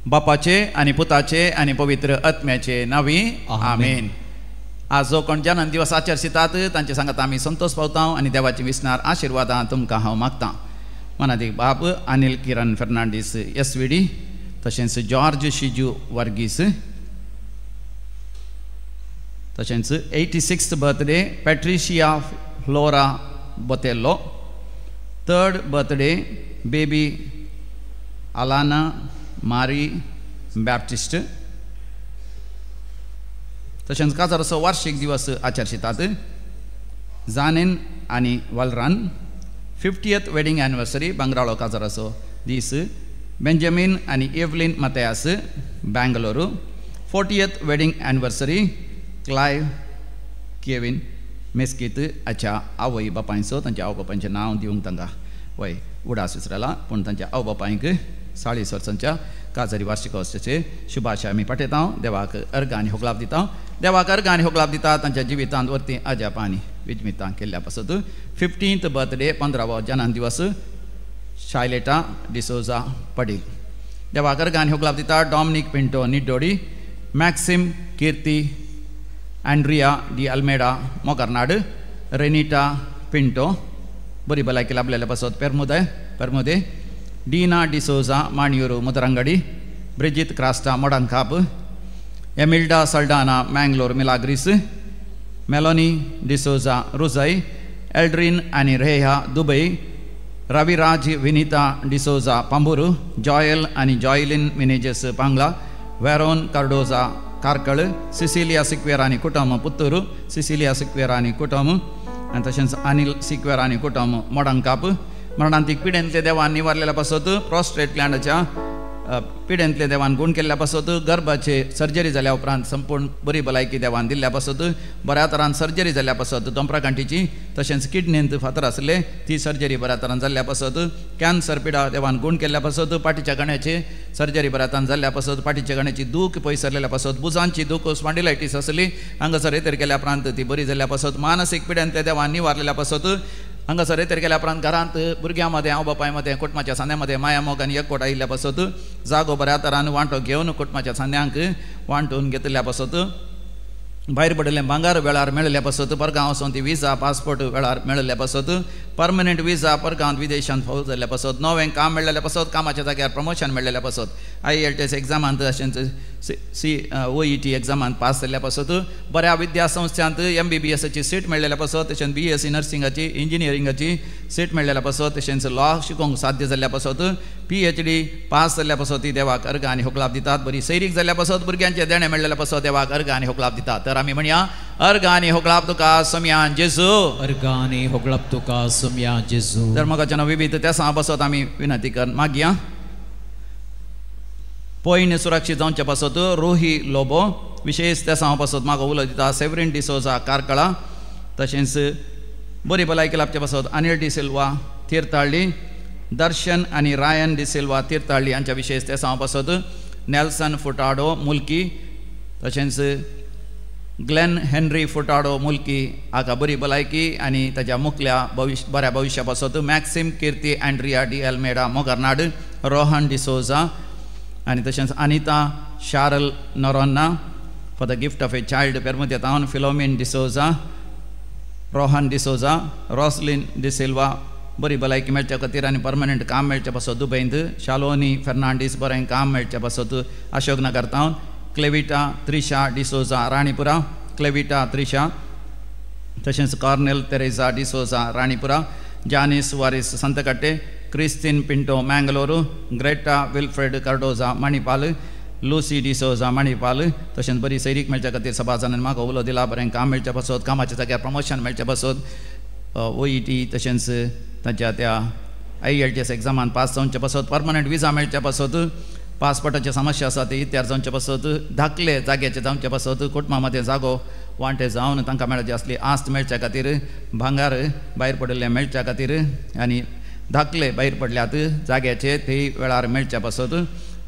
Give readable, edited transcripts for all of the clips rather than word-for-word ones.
बापाचे आणि पुताचे आणि पवित्र आत्म्याचे नावी आमेन. आज जो कोण जन्म दिवस आचरतात तांचे सांगत आम्ही संतोष पावता आणि देवाची विसणार आशीर्वादां तुमकां हांव मागता. मनादीक बाब अनिल किरण फर्नांडीस SVD, तशेंच जॉर्ज शिजू वर्गीस, तशेंच 86th birthday Patricia Flora Botelho, 3rd birthday baby Alana Marie Baptist. तशेंच 1000 वार्षिक दिवस आचरतात. जानेन आणि वालरान 50th वेडिंग एनिवर्सरी बंगराळो 1000 दीस. बेंजामिन आणि Evelyn Mathias Bengaluru 40th wedding anniversary Clive Kevin Mesquita हाच्या आवय बापायचो. तांच्या आवय बापायचें नांव दिवंक तांकां वय उडास विसरला, पूण तांच्या आवय बापायक 40 वर्सांच्या काजरी वार्षिकोत्सवाचे शुभाशय आमी पाठयता. देवाक अर्घ आनी होगलाप दिता. देवाक अर्घ आनी होगलाप दिता तांच्या जिवितांत वर्ती अजाप आनी विजमितां केल्ल्या पासत. 15th बर्थडे 15वो जन्म दिवस शायलेटा डिसोजा पडील. देवाक अर्घ आनी होगलाप दिता. Dominic Pinto निड्डोडी, मॅक्सिम Keerthi Andrea de Almeida मोगार्नाड, रेनिटा Pinto बरी भलायकी लाभलेल्या पासत पेर्मुदे, डीना डिसोजा माणियूरू मुदरंगडी, ब्रिजित क्रास्टा मोडांकाप, एमिल्डा सल्डाना मँगलोर मिलाग्रिस, मेलोनी डिसोजा रुजाई, एल्ड्रीन आणि रेहा दुबई, रविराज विनीता डिसोजा पांबुरू, जॉयल आणि जॉयलिन मिनेजेस पांगला, वेरोन कार्डोजा कारकळ, सिसिलिया सिक्वेरानी कुटुंब पुत्तूरू, सिसिलिया सिक्वेरानी कुटुंब आणि तशेंच अनिल सिक्वेरानी कुटुंब मोडांकाप. मरणांतीक पिडेंतले देवान निवारलेल्या पासत, प्रॉस्ट्रेट ग्लँडाच्या पिडेंतले देवान गुण केल्ल्या पासत, गर्भाचे सर्जरी जाल्या उपरांत संपूर्ण बरी भलायकी देवान दिल्ल्या पासत, बऱ्या तरान सर्जरी जाल्ल्या पासत दोंपराकांठीची, तशेंच किडनींत फातर आसले ती सर्जरी बऱ्या तरान जाल्ल्या पासत, कॅन्सर पिडा देवान गुण केल्ल्या पासत, पाठीच्या गण्याचे सर्जरी बऱ्या तरान जाल्ल्या पासत, पाठीच्या गण्याची दूख पयसरलेल्या पासत, बुजांची दूख स्पॉन्डिलायटीस आसली हांगासर रेतेर केल्या उपरांत ती बरी जाल्ल्या पासत, मानसीक पिड्यांतले देवान निवारलेल्या पासत, हांगासर रेतेर केल्या उपरांत घरांत भुरग्यां मदें आवय बापाय मदें कुटुंबाच्या सांद्या मदें माया मोग आनी एकवट आयिल्ल्या पासत, जागो बऱ्या तरान वांटो घेवन कुटुंबाच्या सांद्यांक वांटून घेतल्या पासत, भायर पडिल्लें भांगार वेळार मेळिल्ल्या पासत, परगांव वचून ती विजा पासपोर्ट वेळार मेळिल्ल्या पासत, परमनंट विजा परगांवांत विदेशांत फावो जाल्ल्या पासत, नवें काम मेळिल्ल्या पासत, कामाच्या जाग्यार प्रमोशन मेळिल्ल्या पासत, IELTS एक्झामांत तशेंच OET एक्झामांत पास जाल्ल्या पासत, बऱ्या विद्या संस्थांत MBBSची सीट मेळिल्ल्या पासत, तशेंच BSc नर्सिंगाची इंजिनियरिंगाची सीट मेळिल्ल्या पासत, तशेंच लॉ शिकोवंक साध्य जाल्ल्या पासत, PhD पास जाल्ल्या पासत ती देवाक अर्घ आनी होगलाप दितात. बरी सैरीक जाल्ल्या पासत, भुरग्यांचे देणे मेळिल्ल्या पासत देवाक अर्घ आनी होगलाप दितात. तर आमी म्हणया अर्घ आनी होगलाप तुका सोम्यान जेजू, अर्घ आनी होगलाप तुका सोम्या जेजू. धर्मकाच्या विविध त्या सांग पासत आमी विनंती कर मागया. पयण सुरक्षीत जावचे पासत रोही लोबो विशेष त्या सांग पासत म्हाका उलो दिता. सेवरीन डिसोजा कारकळा, तशेंच बरी भलायकी लाभचे पासत अनिल डी सिल्वा तीर्थाळ्ळी, दर्शन आणि रायन डी सिल्वा तीर्थाळ्ळी हांच्या विशेष त्या सांग पासत, नेल्सन फुटाडो मुल्की, तशेंच ग्लेन हेनरी फुटाडो मुल्की हाका बरी भलायकी आनी ताच्या मुखल्या बऱ्या भविश्या पासत, Maxim Keerthi Andrea de Almeida Mogarnad, Rohan D'Souza आनी तशेंच Anita Sharal Noronha for the gift of a child पेर्मुद्या टावन, Philomine D'Souza, Rohan D'Souza, Roslyn de Silva बरी भलायकी मेळच्या खातीर आनी परमनंट काम मेळच्या पासत दुबयंत, शालोनी फर्नांडीस बरें काम मेळच्या पासत अशोकनगर टावन, Clevita Trisha D'Souza Ranipura, Clevita Trisha, तशेंच Cornel Teresa D'Souza Ranipura, Janice Waris Santhekatte, Christine Pinto Mangaluru, Greta Wilfred Cardoza Manipal, Lucy D'Souza Manipal, तशेंच बरी सैरीक मेळच्या खातीर सभाजानान म्हाका उलो दिला. बरें काम मेळच्या पासत, कामाच्या जाग्यार प्रमोशन मेळच्या पासत, OET तशेंच ताच्या त्या IELTS एक्झामांत पास जावचे पासत, परमनंट विजा मेळच्या पासत, पासपोर्टाची समस्या आसा ती इत्यार जावचे पासत, धाकले जाग्याचे जावचे पासत, कुटुंबा मदें जागो वांटे जावन तांकां मेळची आसली आस्त मेळच्या खातीर, भांगार भायर पडिल्ले मेळच्या खातीर आनी धाकले भायर पडल्यात जाग्याचे ते वेळार मेळच्या पासत,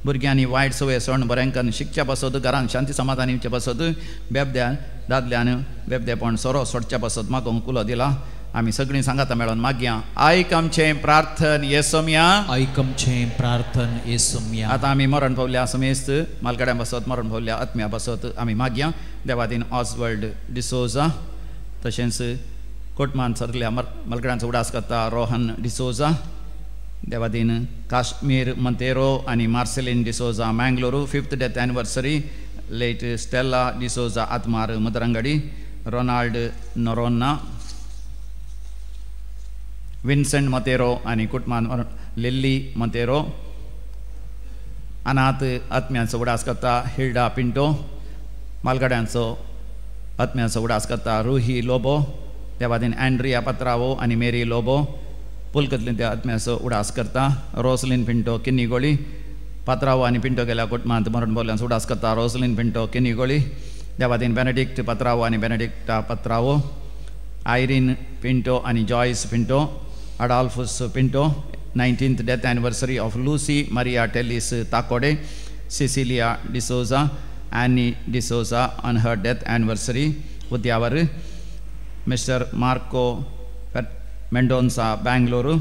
भुरग्यांनी वायट सवय सोडून बऱ्यांकन शिकच्या पासत घरांक शांती समाधानीच्या पासत बेबद्या दादल्यान बेबदेपण सोरो सोडच्या पासत म्हाका कुलो दिला आमी सगळीं सांगाता मेळोन मागया आयक आमचें प्रार्थन येसोम्या ऐक आमचें प्रार्थन येसोम्या. आतां आमी मरण पावल्या समेस्त मालगड्या पासत मरण पावल्या आत्म्या पासत आमी मागया देवादीन ऑसवर्ल्ड डिसोजा तशेंच कोटमान सरल्या मालगड्यांचो उडास करता रोहन डिसोजा देवादीन काश्मीर मंतेरो आनी Marceline D'Souza Mangaluru 5th death anniversary late Stella D'Souza आत्मार Mudarangadi Ronald Noronha Vincent Monteiro आनी कुटुंबान लिल्ली मंतेरो अनाथ आत्म्यांचो उडास करता हिल्डा पिंटो मालगड्यांचो आत्म्यांचो उडास करता रुही लोबो देवादीन अँड्रिया पत्रावो आनी मेरी लोबो पुलकतलीन त्या आत्म्याचो उडास करता रोसलिन पिंटो किन्नीगोळी पत्रावो आनी पिंटो गेल्या कुटुंबांत मरण पावल्यांचो उडास करता रोसलिन पिंटो किन्नीगोळी देवादीन बेनेडिक्ट पत्रावो आनी बेनेडिक्टा पत्रावो आयरीन पिंटो आनी Joyce Pinto Adolphus Pinto 19th death anniversary of Lucy Maria Tellis Takode Cecilia D'Souza Annie D'Souza on her death anniversary Udyavar mister Marco Mendonca Bangalore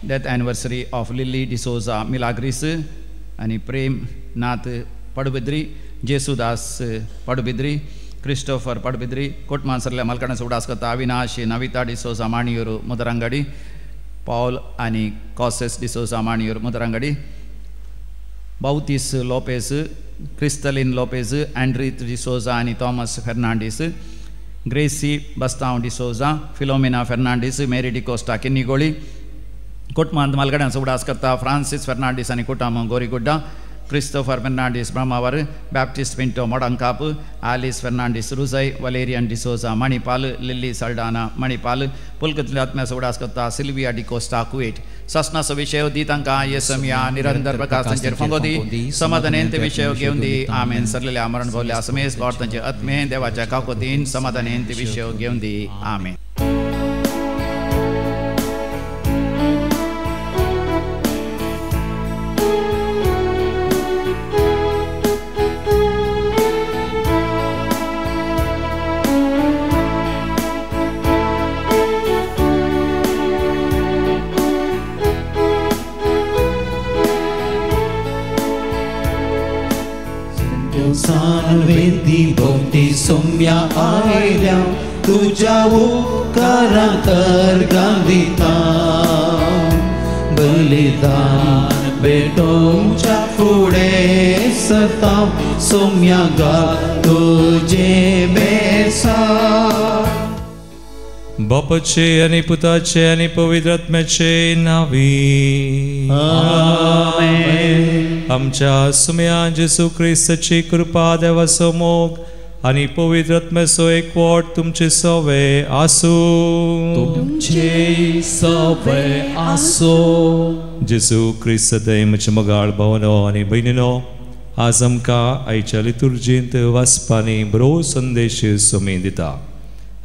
death anniversary of Lily D'Souza Milagres आनी प्रेम नाथ पडबिद्री जेसुदास पडबिद्री Christopher पडबिद्री कोटमानसरल्या मालकांचो उडास करता Avinash Navita D'Souza Maniyur Mudarangadi Paul आनी कॉसेस D'Souza Maniyur Mudarangadi बाउतीस Lopes Crystalin Lopes एंड्रीथ D'Souza आनी Thomas Fernandes Gracy बस्तांव D'Souza Philomena Fernandes Mary D'Costa Kinnigoli कुटुंबांत मालगड्यांचो उडास करता फ्रांसीस फेर्नांडीस आनी कुटुंब Gorigudda Christopher Fernandes Brahmavar Baptist Pinto Modankap Alice Fernandes Rujay Valerian D'Souza Manipal Lily Saldanha Manipal पुलकतल्या आत्म्याचो उडास करता सिल्विया डिकोस्टा कुवेट ससनाचो विशय दी तांकां येसम्या निरंतर प्रकाश तांचेर फंगो दी समाधानेंत विशय घेवन दी आमेन सरलेल्या मरण पावल्या समेस गॉड तांचे आत्मे देवाच्या काकोतीन समाधानेंत विशय घेवन दी आमेन. वेदी भोवती सोम्या आयल्या तुझ्या उपकाराक अर्गां दिता बलिदान भेटोवच्या फुडें सरता सोम्या घाल तुजे बेसा. बापाचे आनी पुताचे आनी पवित्र आत्म्याचे नावी आमेन. आमच्या सुम्या जेसू क्रिस्ताची कृपा देवाचो मोग आनी पवित्र आत्म्याचो एकवट तुमचे सवे आसू तुमचे सवे आसो. जेसू क्रिस्त दैमचे मोगाळ भावनो आनी भयणीनो आज आमकां आयच्या लितुर्जींत वाचपानी बरो संदेश सोमी दिता.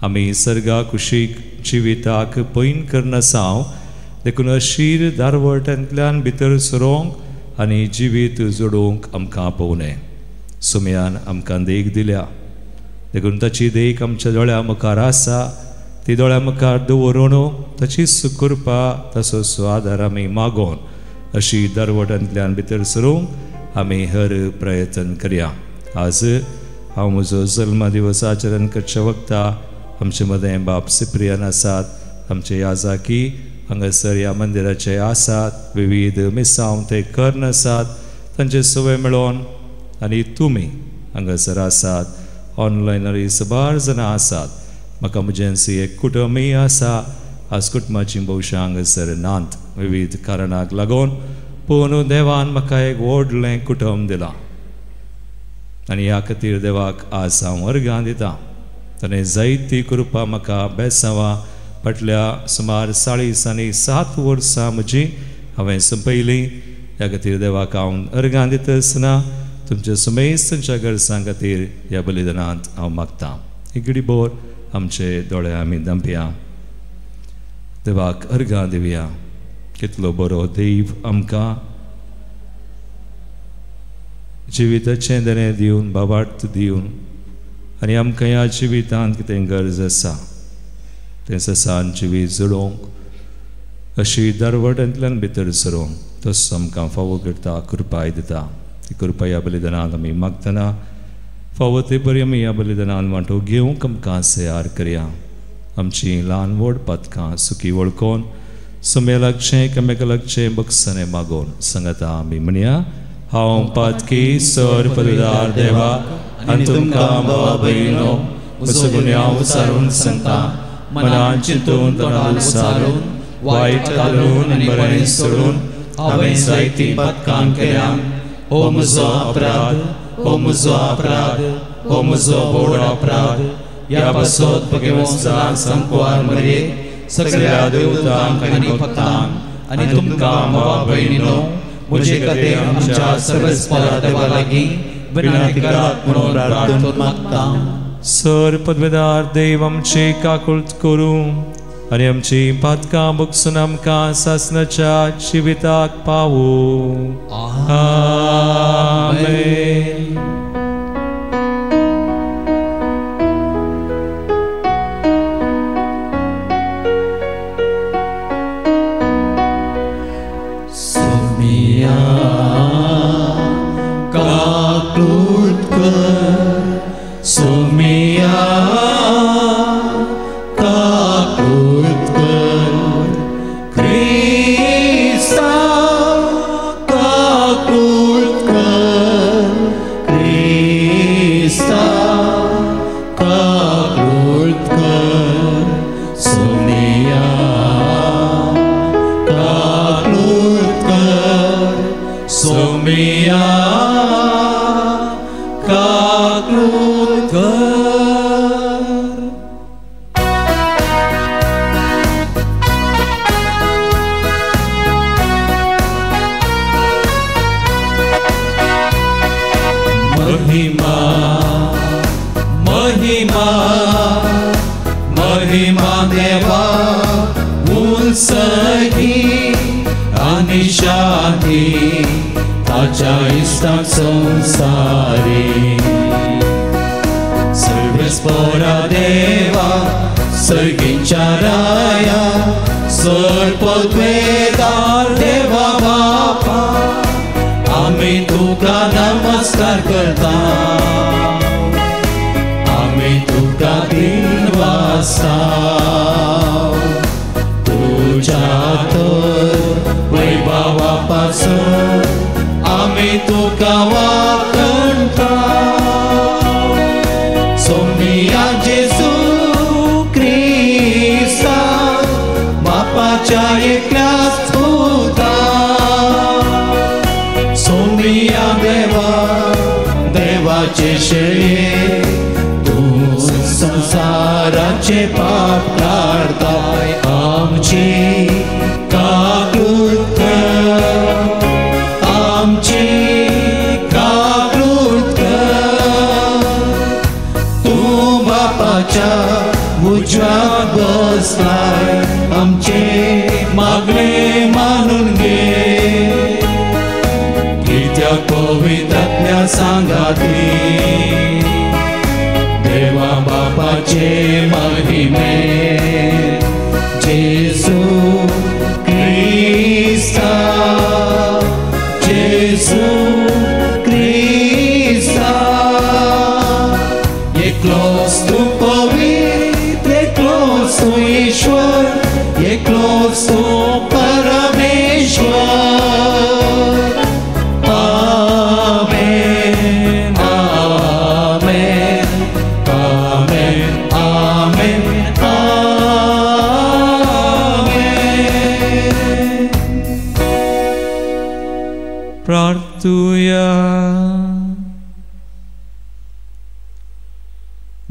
आमी सर्गा कुशीक जिविताक पैन करनासाव देखून अशीर दारवटांतल्यान भितर सरोंक आनी जिवीत जोडूंक आमकां पावले. सुम्यान आमकां देख दिल्या देखून ताची देख आमच्या दोळ्या मुखार आसा ती दोळ्या मुखार दवरून ताचीच कृपा तसोच आदार आमी मागोन अशी दारवटांतल्यान भितर सरूंक आमी हर प्रयत्न करया. आज हांव म्हजो जल्म दिवस आचरण करच्या वक्ता आमचे मदें बाब सिप्रियन आसात, आमचे याजाकी हांगासर ह्या मंदिराचे आसात, विविध मिसांव ते कर्ण आसात, तांचे सवय मेळोन आनी तुमी हांगासर आसात, ऑनलायनरी सबार जाणां आसात. म्हाका म्हजेंसी एक कुटुंबय आसा. आज कुटुंबाची भोवशां हांगासर नात विविध कारणाक लागून, पूण देवान म्हाका एक व्हडलें कुटुंब दिलां आनी ह्या खातीर देवाक आज हांव वर्गां दितां. ताणें जायती कृपा म्हाका बेसांवा फाटल्या सुमार 47 वर्सां म्हजी हांवें संपयली. ह्या खातीर देवाक हांव अर्गां दिता आसतना तुमच्या समेस्तांच्या गरजां खातीर ह्या बलिदानांत हांव मागतां. एक घडी बोर आमचे दोळे आमी धांपया, देवाक अर्गां दिवया. कितलो बरो देव आमकां जिविताचें बरें दिवन बाबार्थ दिवन आनी आमकां ह्या जिवितांत कितें गरज आसा तें ससान जिवीत जळोवंक अशी दरवटांतल्यान भितर सरोवंक तसो आमकां फावो करता कृपाय दिता ती कृपा ह्या बलिदानाक आमी मागतना फावो ते बरी आमी ह्या बलिदानान वांटो घेवंक आमकां तयार करया आमची ल्हान व्हड पथकां सुखी वळखोन सुमे लागचें एकामेका लागचें बक्षाने मागोवन सांगता आमी म्हणया हांव पातकी सर पदवीदार देवा आनी तुमकां भावा भयणो म्हजो गुन्यांव विचारून सांगता मनान चिंतून तोंडान विचारून वायट घालून आनी बरें सोडून हांवें जायतीं पथकां केल्या हो म्हजो अपराध हो म्हजो अपराध हो म्हजो व्हड अपराध ह्या पासत भगवंताक संपवार मरे सगळ्या देवतांक आनी भक्तांक आनी तुमकां भावा भयणीनो म्हजे खातीर आमच्या सर्वेस्परा देवा लागीं विनंती करात म्हणून प्रार्थना मागता सर पदवीदार देव आमचे काकुळट करूं आनी आमची पातकां बगसून आमकां सासणाच्या जिविताक पावूं आमेन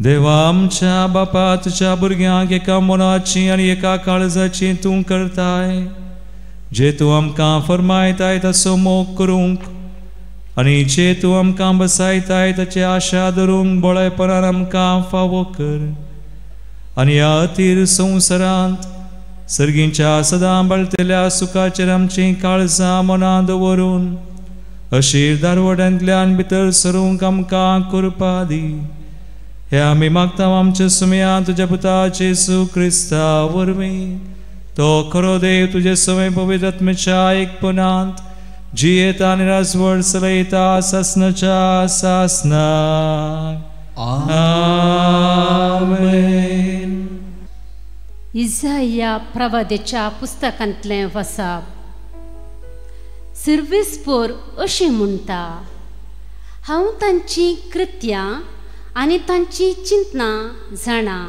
देवा आमच्या बापा तुझ्या भुरग्यांक एका मनाची आनी एका काळजाची तूं करताय जे तूं आमकां फरमायताय तसो मोग करूंक आनी जे तूं आमकां बसयताय ताची आशा धरूंक बळेपणान आमकां फावो कर आनी ह्या अतीर संवसारांत सर्गींच्या सदां बळतल्या सुखाचेर आमची काळजां मनां दवरून अशीर दारवड्यांतल्यान भितर सरूंक आमकां कृपा दी. हे आमी मागता आमच्या सुमया तुज्या पुता येशू क्रिस्ता वरवीं. तो खरो देव तुजे सवय पवित्र आत्म्याच्या एकपणांत जियेता आनी राजवट चलयता सासनाच्या सासनाक. आमेन. इसाया प्रवादेच्या पुस्तकांतलें वचप. सर्वेस्पोर अशें म्हणटा, हांव तांची कृत्यां आनी तांची चिंतनां जाणा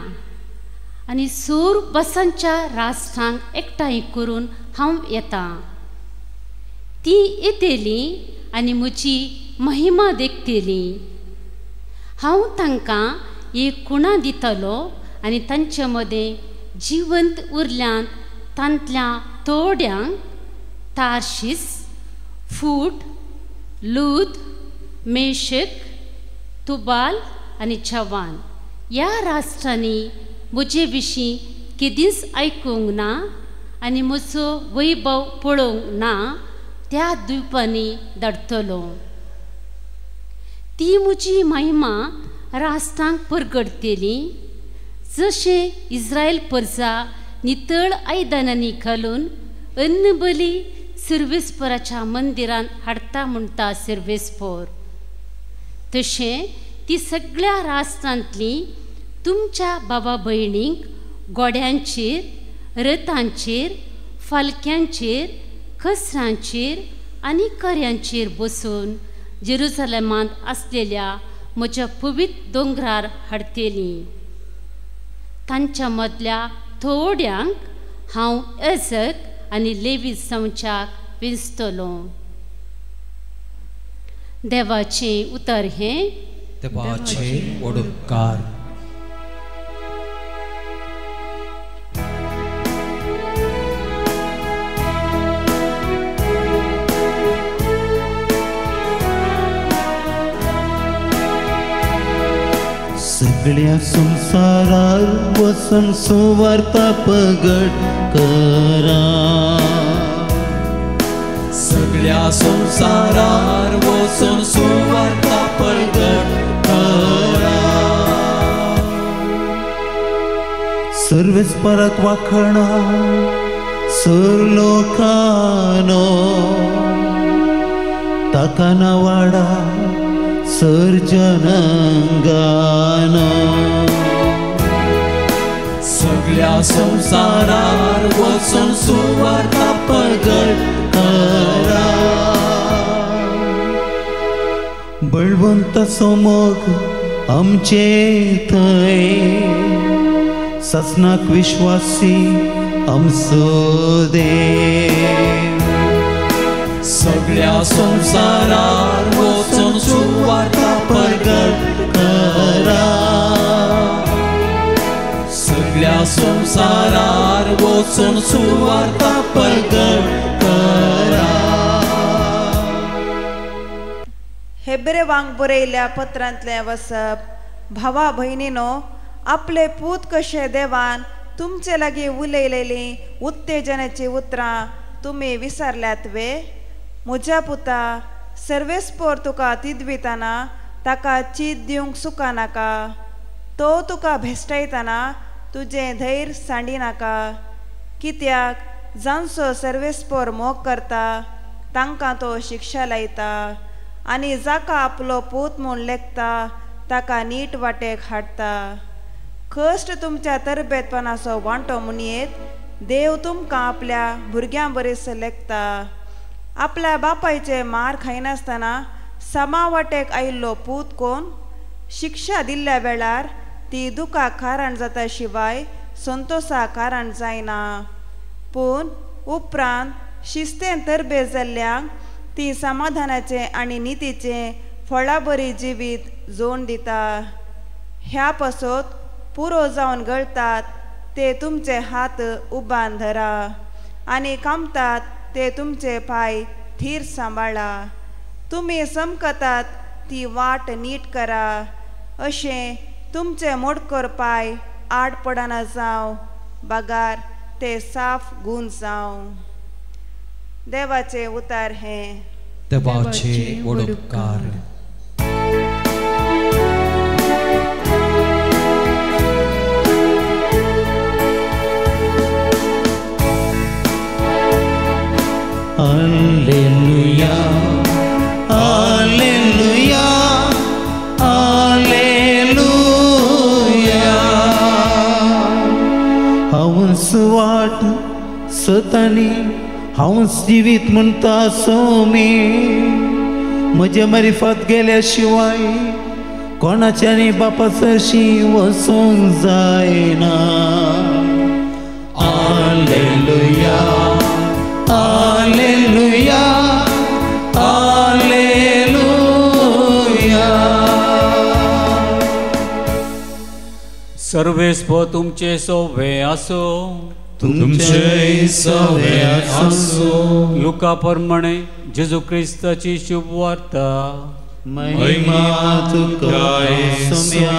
आनी सोर बसांच्या राष्ट्रांक एकठांय करून हांव येतां. ती येतेली आनी म्हजी महिमा देखतेली. हांव तांकां एक खुणा दितलो आनी तांचे मदें जिवंत उरल्यांत तांतल्या थोड्यांक तार्शीस, फूट, लूद, मेशक, तुबाल आनी जवान ह्या राष्ट्रांनी म्हजे विशीं केदींच आयकूंक ना आनी म्हजो वैभव पळोवंक ना त्या द्विपांनी धाडटलो. ती म्हजी महिमा राष्ट्रांक परगडटली, जशें इस्रायल परजा नितळ आयदनांनी घालून अन्न बली सर्वेस्पराच्या मंदिरांत हाडटा म्हणटा सर्वेस्पर, तशें ती सगळ्या राष्ट्रांतली तुमच्या बाबा भयणींक गोड्यांचेर, रथांचेर, फालक्यांचेर, खसरांचेर आनी कर्यांचेर बसून जेरुसलेमांत आसलेल्या म्हज्या पवित्र दोंगरार हाडटली. तांच्या मदल्या थोड्यांक हांव याजक आनी लेवी संचाक वेंचतलो. देवाचें उतर हें. देवाचे ओडकार. सगळ्या संसारार वसन सुवार्ता प्रगट करा. सगळ्या संसारार वचून सुवार्ता प्रगट करा. सर्वेस्पराक वाखणा सर लोकांनो, ताका नावाडा सर जनांगानो. सगळ्या संसारार वचून सुवार्ता प्रगट करा. बळवंत सोमोग आमचे थंय, ससनाक विश्वासी आमचो देव. सगळ्या संसारार वचून सुवार्ता प्रगट करा. सगळ्या संसारार वचून सुवार्ता प्रगट करा. हेब्रे वांग बरयल्ल्या पत्रांतलें वचप. भावा भयणीनो, आपले पूत कशे देवान तुमचे लागीं उलयलेलीं उत्तेजनाची उतरां तुमी विसरल्यात वे. म्हज्या पुता, सर्वेस्पोर तुका तिदवितना ताका चीत दिवंक सुका नाका. तो तुका भेस्टायतना तुजें धैर्य सांडिनाका. कित्याक जांचो सर्वेस्पोर मोग करता तांकां तो शिक्षा लायता आनी जाका आपलो पूत म्हूण लेखता ताका नीट वाटेक हाडटा. कश्ट तुमच्या तरबेतपणाचो वांटो म्हणयेत देव तुमकां आपल्या भुरग्यां बरेस लेखता. आपल्या बापायचे मार खायनासतना समावाटेक आयिल्लो पूत कोण? शिक्षा दिल्ल्या वेळार ती दुखाक कारण जाता शिवाय संतोषाक कारण जायना. पूण उपरांत शिस्तेन तरबेज जाल्ल्यांक ती समाधानाचे आनी नितीचे फळां बरी जिवीत जोड दिता. ह्या पासत पुरो जावन गळटात ते तुमचे हात उबान धरा आनी कामतात ते तुमचे पाय थीर सांबाळा. तुमी समकतात ती वाट नीट करा. अशें तुमचे मोडकर पाय आड पडना जावं, बागार ते साफ गूण जावं. देवाचे उतार हें. देवाचे वडुपकार. Alleluia, Alleluia, Alleluia. हांवच वाट सतानी हांवच जिवीत म्हणटा सोमी, म्हजे मारिफत गेल्या शिवाय कोणाच्यानी बापा सरशी वचोंक जायना. Alleluia, Alleluia, Alleluia. सर्वेस्प तुमचे सोवे असो, तुमचे सोवे असो. लुका प्रमाणे जेजू ख्रिस्ताची शुभ वार्ता. महिमा तुका येसुया.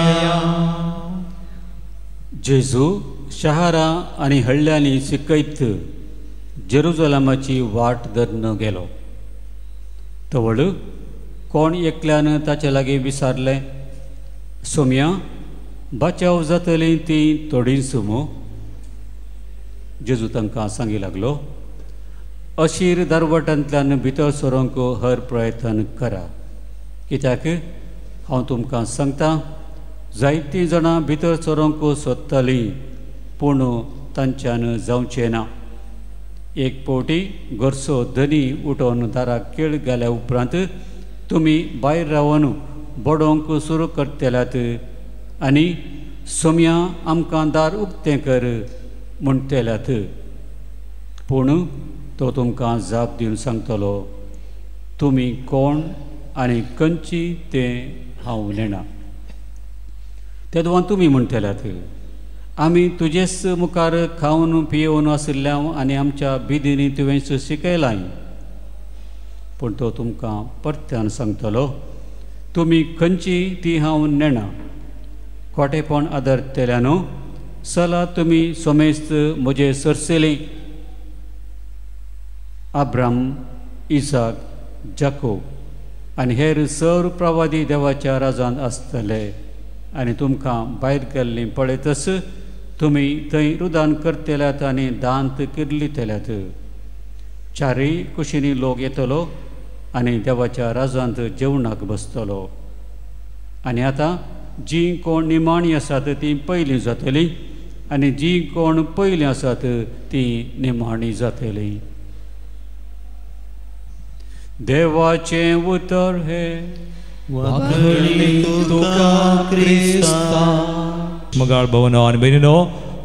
जेजू शहरां आनी हळ्यांनी शिकयत जेरुजलमाची वाट धरन गेलो. तवळ कोण एकल्यान ताचे लागीं विचारलें, सोम्या बचाव जातलीं ती थोडीं सुमो. जेजू तांकां सांगी लागलो, अशीर दारवटांतल्यान भितर सरोंक हर प्रयत्न करा, कित्याक हांव तुमकां सांगता, जायतीं जाणां भितर सरोंक सोदतलीं पूण तांच्यान जावचें ना. एक पावटी गोरसो धनी उठोवन दाराक केळ घाल्या उपरांत तुमी भायर रावन बडोवंक सुरू करतल्यात आनी सोम्या आमकां दार उक्तें कर म्हणटल्यात. पूण तो तुमकां जाप दिवन सांगतलो, तुमी कोण आनी खंयची तें हांव नेना. तेदोवान तुमी म्हणटल्यात, आमी तुजेच मुखार खावन पियेवन आशिल्ल्या आनी आमच्या बिदींनी तुवें शिकयलां. पूण तो तुमकां परत्यान सांगतलो, तुमी खंयची ती हांव नेना. खोटेपण आदरतल्या न्हू, चला तुमी सोमेस्त म्हजे सरसेली अब्राम, इसाक, जाकोब आनी हेर सर प्रवादी देवाच्या राजांत आसतले. आनी तुमकां भायर गेल्लीं पळयतच तुमी थंय रुदान करतल्यात आनी दांत किर्लितल्यात. चारय कुशीनी लोक येतलो आनी देवाच्या राजांत जेवणाक बसतलो. आनी आतां जीं कोण निमाणी आसात तीं पयलीं जातलीं आनी जीं कोण पयलीं आसात तीं निमाणी जातलीं. देवाचें उतर हे वागडली तुका क्रिस्ता. मगाळ भवनो आनी भयणीनो,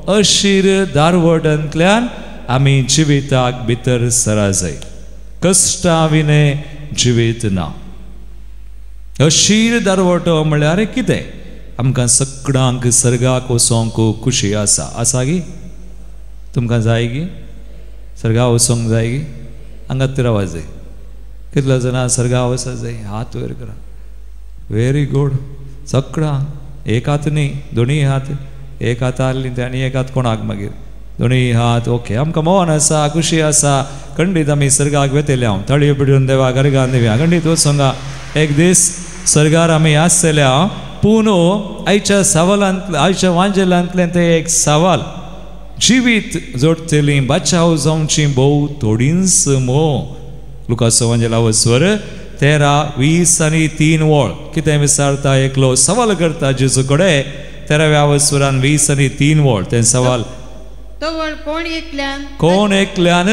अशीर दारवटांतल्यान आमी जिविताक भितर सरा जाय. कश्टा विने जिवीत ना. अशीर दारवटो म्हळ्यार कितें? आमकां सगळ्यांक सर्गाक वचोंक खुशी आसा. आसा गी? तुमकां जाय गी? सर्गा वचोंक जाय गी? हांगात रावा जाय. कितलो जाणां सर्गा वचत जाय? हात वयर करा. Very good. सगळ्यांक एक हात न्ही, दोनी हात. एक हात आसली आनी एक हात कोणाक मागीर? दोनी हात. ओके, आमकां मोहन आसा, खुशी आसा. खंडीत आमी सर्गाक वेतले. हांव तळयो पिडून देवा घरगान देव्या खंडीत वचोंगा. एक दीस सर्गार आमी आसतल्या. पूण आयच्या सवालांतले, आयच्या वांजेलांतले ते एक सवाल, जिवीत जोडतलीं बचाव जावची भोव थोडींच मो. लुकाचो वांजेला स्वर 13:20 वळ. कितें विचारता? एकलो सवाल करता जेजू कडेन. 13व्या वस्वरान 20:3 वळ. तें सवाल कोण एकल्यान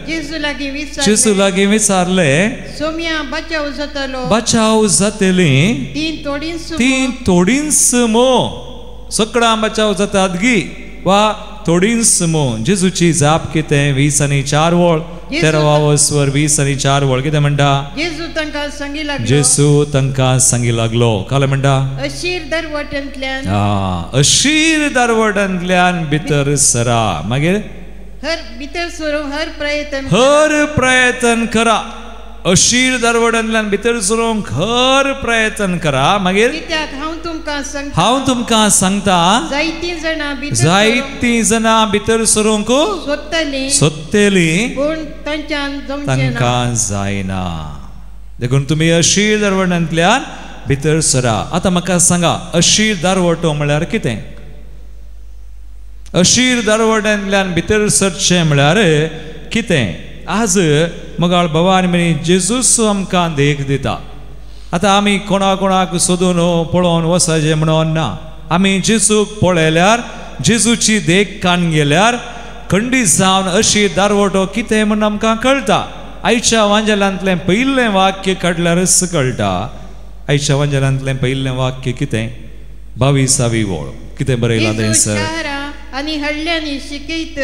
जेजू लागीं विचारले, सोम्या बचाव जातलो, बचाव जातलीं तीं थोडींच मो. सगळां बचाव जातात गी वा थोडींच मो? जेजूची जाप कितें? 20:4 वळ. 13वा स्वर 20:4 वळ. कितें म्हणटा? जेजू तांकां सांगी लागलो. काल म्हणटा, अशीर दारवटांतल्यान भितर सरा. मागीर हर प्रयत्न करा. अशीर दारवटांतल्यान भितर सरोंक हर प्रयत्न करा. मागीर हांव तुमकां सांगता, जायतीं जाणां भितर सरोंक सोदतलीं पूण तांकां जायना. देखून तुम्ही अशीर दारवटांतल्यान भितर सरा. आतां म्हाका सांगा, अशीर दारवटो म्हळ्यार कितें? अशीर दारवटांतल्यान भितर सरचें म्हळ्यार कितें? आज मगाळ भवानी म्हणी जेजूस आमकां देख दिता. आतां आमी कोणाक सोदून पळोवन वसाचें म्हणून ना. आमी जेजूक पळयल्यार, जेजूची देख कान गेल्यार खंडीत जावन अशीर दारवटो कितें म्हूण आमकां कळटा. आयच्या वांजेलांतलें पयिल्लें वाक्य काडल्यारच कळटा. आयच्या वांजेलांतलें पयिल्लें वाक्य कितें? 22वी ओळ कितें बरयलां थंयसर? आनी हडल्यांनी शिकयत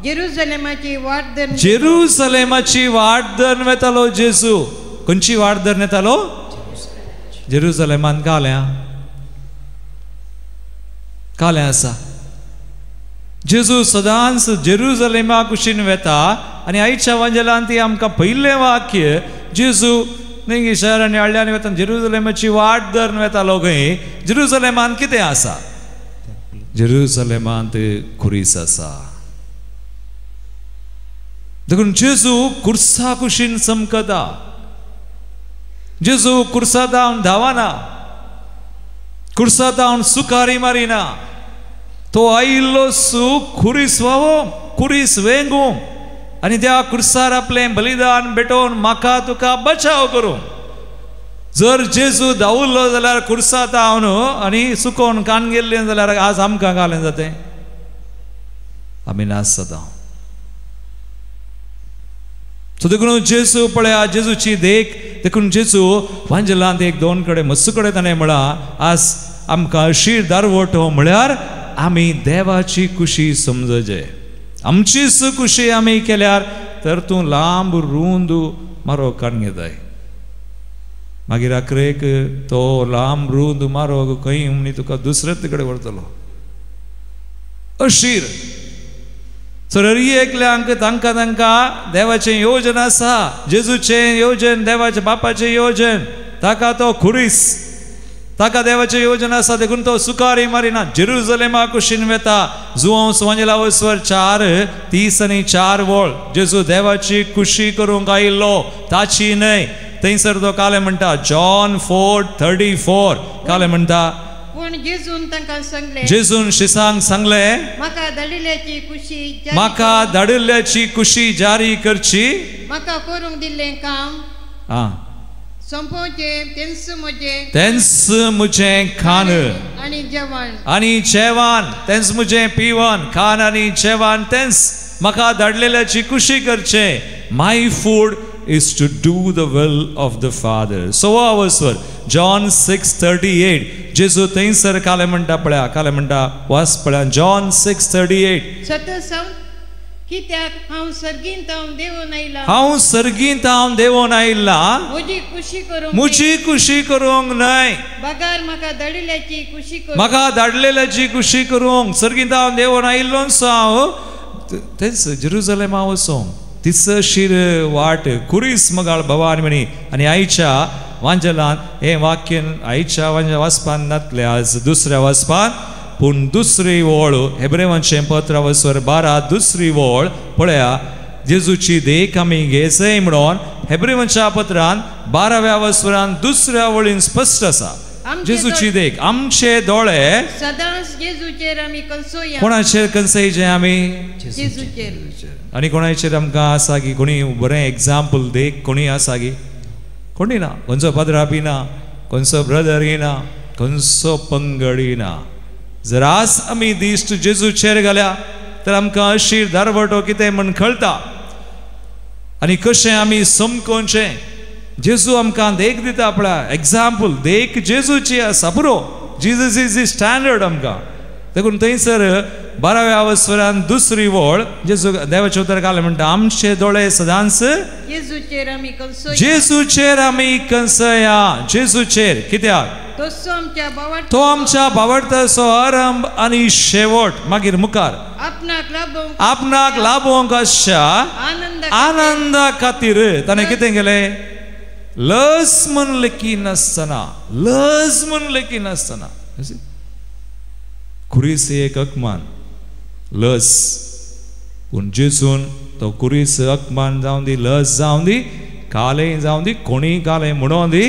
जेरुसलेमाची वाट धरून, जेरुसलेमाची वाट धरून वेतालो जेजू. खंयची वाट धरून येतालो? जेरुसलेमान काल्या आसा. जेजू सदांच जेरुसलेमा कुशीन वेता. आनी आयच्या वांजेलांत ती आमकां पयिल्लें वाक्य जेजू न्ही शहरांनी हडल्यांनी वता जेरुसलेमाची वाट धरून वेतालो. खंय जेरुसलेमान कितें आसा? जेरुसलेमांत खुरीस आसा. देखून जेजू कुर्सा कुशीन चमकता. जेजू कुर्सात हांव धावना, कुर्सात हांव सुकारी मारिना. तो आयिल्लो सूख खुरीस व्हावो, खुरीस वेंगू आनी त्या कुर्सार आपलें बलिदान भेटोवन म्हाका तुका बचाव करूं. जर जेजू धांवलो जाल्यार कुर्सात हांव न्हू आनी सुकोवन कान गेल्लें जाल्यार आज आमकां घालें जातें. आमी नास जाता. सो देखून जेजू पळया, जेजूची देख देखून जेजू वांजेलांत एक दोन कडेन मस्सू कडेन ताणें म्हणला आज आमकां अशीर दारवटो म्हळ्यार आमी देवाची खुशी समजचे. आमचीच खुशी आमी केल्यार तर तूं लांब रुंद मारो कान घेताय. मागीर रात्रेक तो लांब रुंद मारो खंय म्हणी तुका दुसरेच कडेन व्हरतलो. अशीर एकल्यांक तांकां देवाचें योजन आसा. जेजूचें योजन, देवाच्या बापाचें योजन, ताका तो खुरीस, ताका देवाचें योजन आसा. देखून तो सुकारी मारिना. जेरुसलेमा कुशीन वेता. जुवांव सुवांजेला वसवर 4:30 वोळ जेजू देवाची खुशी करूंक आयिल्लो, ताची न्हय. थंयसर तो काले म्हणटा जॉन 4:34 काले म्हणटा पूण जेजून तांकां सांगलें, जेजून शिसांक सांगलें म्हाका धाडिल्ल्याची खुशी जारी करची. म्हाका करूंक दिल्लें काम संपोवचें. तेंच म्हजें खाण आनी जेवण, तेंच म्हजें पिवण. खाण आनी जेवण तेंच म्हाका धाडलेल्याची खुशी करचें. माय food is to do the will of the Father. So our John 6:38 जेजू थंयसर काले म्हणटा पळया, काले म्हणटा वास पळया John 6:38 कित्याक हांव सर्गींत हांव देवून आयिल्ला म्हजी खुशी करूंक न्हय, म्हाका धाडलेल्याची खुशी करूंक. सर्गींत हांव देवून आयिल्लो हांव थंयच जेरुसलेमा वचोंक. तिसर शीर वाट खुरीस मगाळ भवानी म्हणी. आनी आयच्या वांजेलांत हें वाक्य आयच्या वाचपान नातलें, आज दुसऱ्या वाचपान. पूण दुसरी ओळ हेब्रेवांचें पत्र वसवर 12 दुसरी ओळ पळया. जेजूची देख आमी घेयचय म्हणून हेब्रेवांच्या पत्रांत 12व्या वसवरान दुसऱ्या ओळीन स्पश्ट आसा. जेजूची देख. आमचे दोळे सदांच जेजूचेर आमी कंसोया. कोणाचेर कंसयचे आमी? जेजूचेर. आनी कोणाचेर आमकां आसा की कोणी बरें एग्जाम्पल देख कोणी आसा की? कोणी ना. खंयचो पाद्रापी ना, खंयचो ब्रदरी ना, खंयचो पंगडी ना. जर आज आमी दिश्ट जेजूचेर घाल्या तर आमकां अशीर दारवटो कितें म्हण कळटा आनी कशें आमी समकोवचें. जेजू आमकां देख दिता पळय, एग्जाम्पल देख जेजूची आसा पुरो. जीजस इज द स्टँडर्ड आमकां. देखून थंयसर 12व्या वसवरान दुसरी ओळ जेजू देवाचें उतर काले म्हणटा आमचे दोळे सदांच जेजूचेर आमी कंसया. जेजूचेर कित्याक? तो आमच्या बावडताचो आरंभ आनी शेवट. मागीर मुखार आपणाक लाबोवंक अशा आनंदा खातीर ताणें कितें केलें? लज म्हणलें की नासतना खुरीस एक अकमान लज. पूण जेजून तो खुरीस अकमान जावन दी, लज जावन दी काले जाऊन दी कोणी काले म्हणून दी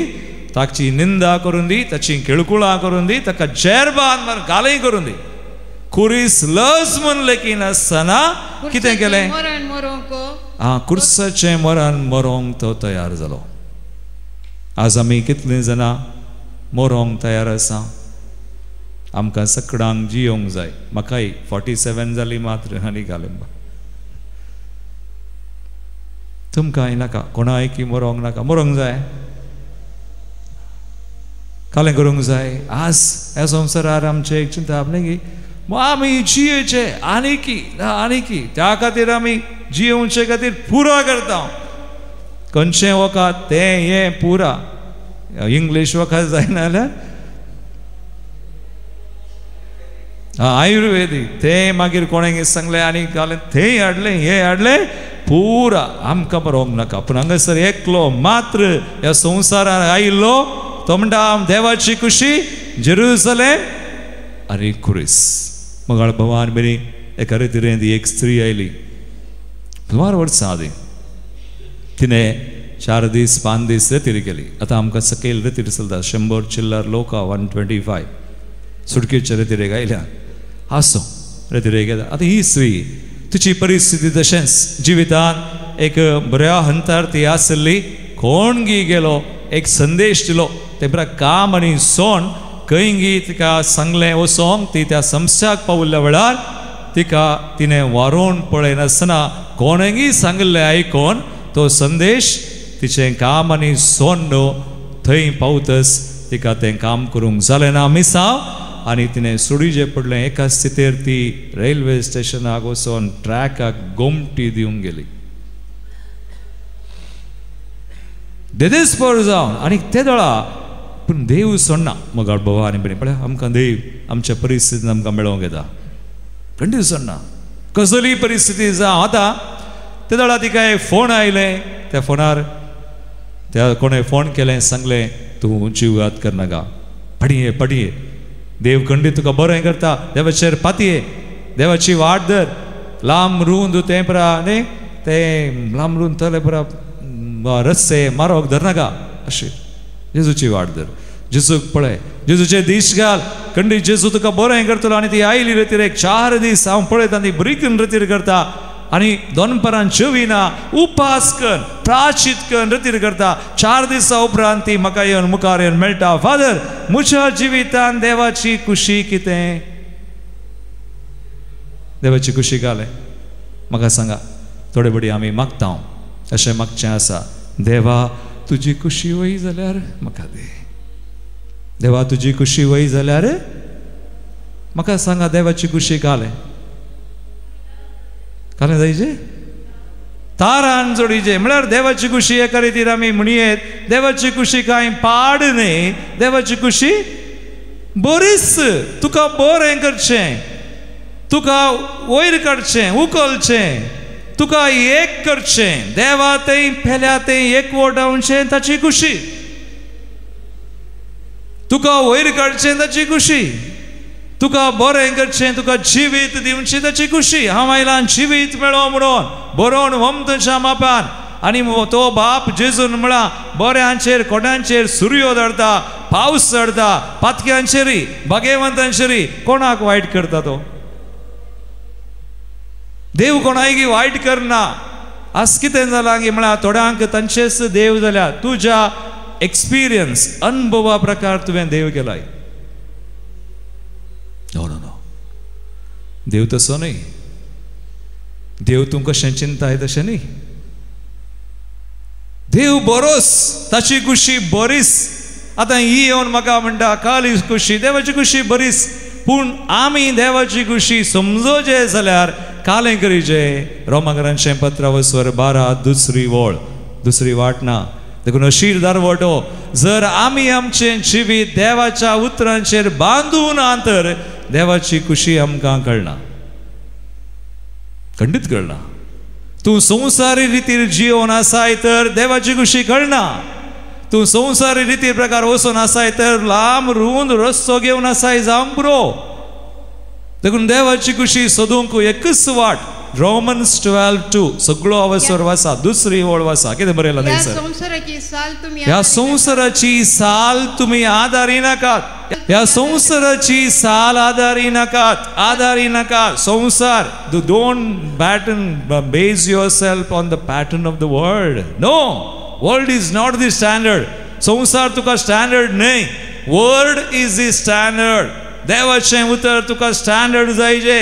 ताची निंदा करून दी ताची केळकुळा करून दी ताका जेरबान मार काले करून दी कुरीस लस म्हणले की नासतना कितें केलें कुर्साचें मरण मरोंक तो तयार जालो आज आमी कितलीं जाणां मरोंक तयार आसा आमकां सगळ्यांक जियोंक जाय म्हाकाय 47 जाली मात्र आनी घालून तुमकां नाका कोणाय की मरोंक नाका मरोंक जाय कालें करूंक जाय आज ह्या संवसारार आमचे एक चिंता आपले की आमी जियेचे आनी की त्या खातीर आमी जियोवचे खातीर पुरो करता खंयचें वखद तें हें पुरा इंग्लीश वखद जायना जाल्यार आयुर्वेदीक तें मागीर कोणें सांगलें आनी घालें तें हाडलें हें हाडलें पुरा आमकां बरोवंक नाका पूण हांगासर एकलो मात्र ह्या संवसारान आयिल्लो तो म्हणटा देवाची कुशी जेरुसलेम आनी कुरीस मंगळ भवान बरी एका रितीन ती एक स्त्री आयली सुमार वर्सां आदी तिणें 4 दीस 5 दीस रेतीर केली आतां आमकां सकयल रेतीर चलता 100 चिल्लर लोक 125 सुटकेच्या रेतीरेक आयल्या आसो रेतीरेक येता आतां ही स्त्री तिची परिस्थिती तशेंच जिवितान एक बऱ्या हंतार ती आसली कोण गी गेलो एक संदेश दिलो ते बरा काम आनी सोण खंय गी तिका सांगलें वचोंक ती त्या समस्याक पावल्ल्या वेळार तिका तिणें वारोवन पळयनासतना कोणेंय सांगलें आयकोन तो संदेश तिचें काम आनी सोण न्हू थंय पावतच तिका तें काम करूंक जालें ना मिसांव आनी तिणें सोडिचें पडलें एका स्थितीर ती रेल्वे स्टेशनाक वचोन ट्रॅकाक गोमटी दिवंक गेली देदेस्पर जावन आनी ते दळा पूण देव सोडना मगाळ बाबा आनी बरें पळय आमकां देव आमच्या परिस्थितीन आमकां मेळोवंक येता खंयच सोडना कसली परिस्थिती जावं आतां ते दळा तिका एक फोन आयलें त्या फोनार त्या कोणें फोन केलें सांगलें तूं जीवघात करनाका पडये देव खंडीत तुका बरें करता देवाचेर पातये देवाची वाट धर लांब रुंद तें परा न्ही तें लांब रुंद तले परा रस्ते मारोक धरनाका अशें जेजूची वाट धर जेजूक पळय जेजूचे दीश घाल खंडीत जेजू तुका बरें करतलो आनी ती आयली रेतीर एक 4 दीस हांव पळयता ती बरी करून रेतीर करता आनी दोनपरां जेविना उपास कर प्राचित कर रेतीर करता 4 दिसां उपरांत ती म्हाका येवन मुखार येवन मेळटा फादर म्हज्या जिवितान देवाची खुशी कितें देवाची खुशी घालें म्हाका सांगा थोडे बडी आमी मागता अशें मागचें आसा देवा तुजी खुशी वय जाल्यार म्हाका दे देवा तुजी खुशी वय जाल्यार म्हाका सांगा देवाची खुशी घालें कालें जायचे तारान जोडीचे म्हळ्यार देवाची खुशी एका रितीन आमी म्हणयेत देवाची खुशी कांय पाड न्ही देवाची खुशी बरीच तुका बरें करचें तुका वयर काडचें उखलचें तुका एक करचें देवा तें फेल्या तें एकवट रावचें ताची खुशी तुका वयर काडचें ताची खुशी तुका बरें करचें तुका जिवीत दिवची ताची खुशी हांव आयलां जिवीत मेळो म्हणून बरोवन वमतच्या मापान आनी तो बाप जेजून म्हळा बऱ्यांचेर कोणांचेर सुर्यो धरता पावस धरता पातक्यांचेरी भाग्यवंतांचेरी कोणाक वायट करता तो देव कोणायगी वायट करना आज कितें जालां की म्हळ्यार थोड्यांक तांचेच देव जाल्यार तुज्या एक्सपिरियन्स अनुभवा प्रकार तुवें देव केलाय नो देव तसो न्ही देव तूं कशें चिंताय तशें न्ही देव बरोस ताची खुशी बरीच आतां ही येवन म्हाका म्हणटा काली खुशी देवाची खुशी बरीच पूण आमी देवाची खुशी समजोवचे जाल्यार कालें करीचें रोमाकारांचें पत्र वसवर 12 दुसरी वाट ना देखून अशीर दारवटो जर आमी आमचें जिवीत देवाच्या उतरांचेर बांदून तर देवाची खुशी आमकां कळना खंडीत कळना तूं संवसारी रितीर जियोन आसाय तर देवाची खुशी कळना तूं संवसारी रिती प्रकार वचून आसाय तर लांब रुंद रस्तो घेवन आसाय जावंक पुरो देखून देवाची खुशी सोदूंक एकच वाट Romans 12:2 सगळो अवसर वाचा दुसरी ओळ वाचा कितें बरयला ह्या थंयसर संसाराची साल तुम्ही ह्या संसाराची साल तुम्ही आदारी नाकात ह्या संसाराची साल आदारी नाकात संसार don't base yourself on the pattern of the world. No, world is not the standard. संसार तुका स्टँडर्ड नाही, वर्ड इज द स्टँडर्ड. देवाचें उतर तुका स्टँडर्ड जायचे,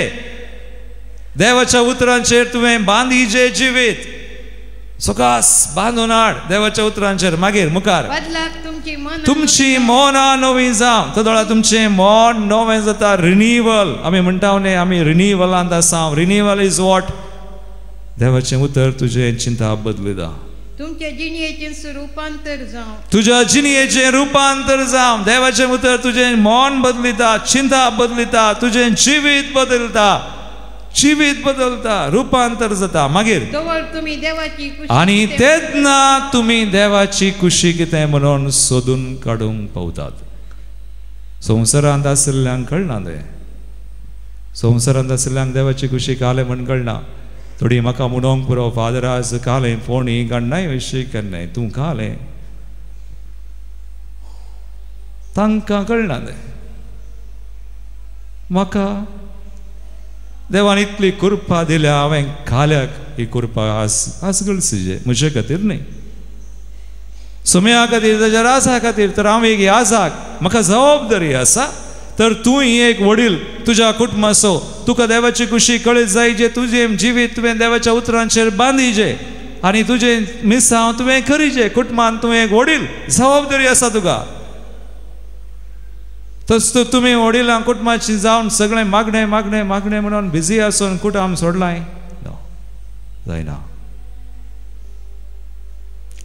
देवाच्या उतरांचेर तुवें बांदिजे जिवीत सकास बांदून हाड देवाच्या उतरांचेर. मागीर मुखार तुमची मोना नवी जावं. तो दोळा तुमचें मोन नवें जाता. रिन्यूवल आमी म्हणटा न्ही, आमी रिन्यूवलांत आसा. Renewal is what? देवाचें उतर तुजें चिंता बदलिता. तुमच्या जिणयेचें रुपांतर जावं. तुझ्या जिणयेचें रुपांतर जावं. देवाचें उतर तुजें मोन बदलिता, चिंता बदलिता, तुजें जिवीत बदलता, रुपांतर जाता. मागीर तुम्ही देवाची आनी तेन्ना तुमी देवाची खुशी कितें म्हणून सोदून काडूंक पावतात. संवसारांत आशिल्ल्यांक कळना तें. संवसारांत आशिल्ल्यांक देवाची खुशी काले म्हण कळना. थोडी म्हाका म्हणोंक पुरो फादर आज कालें फोणी काडनाय विशय केन्नाय तूं कालें तांकां कळना तें. म्हाका देवान इतली कृपा दिल्या, हांवें खाल्याक ही कृपा आसगळसीजे म्हजे खातीर न्ही, सुम्या खातीर, ताच्या रासा खातीर. तर हांव एक याजाक म्हाका जबाबदारी आसा. तर तूं एक वडील तुज्या कुटुंबाचो, तुका देवाची खुशी कळत जायचे, तुजें जिवीत तुवें देवाच्या उतरांचेर बांदिजे आनी तुजें मिसांव तुवें करीजे. कुटुंबान तूं एक वडील, जबाबदारी आसा तुका. तस तुमी वडिलां कुटुंबाची जावन सगळें मागणें म्हणून बिजी आसून कुटुंब सोडलाय जायना.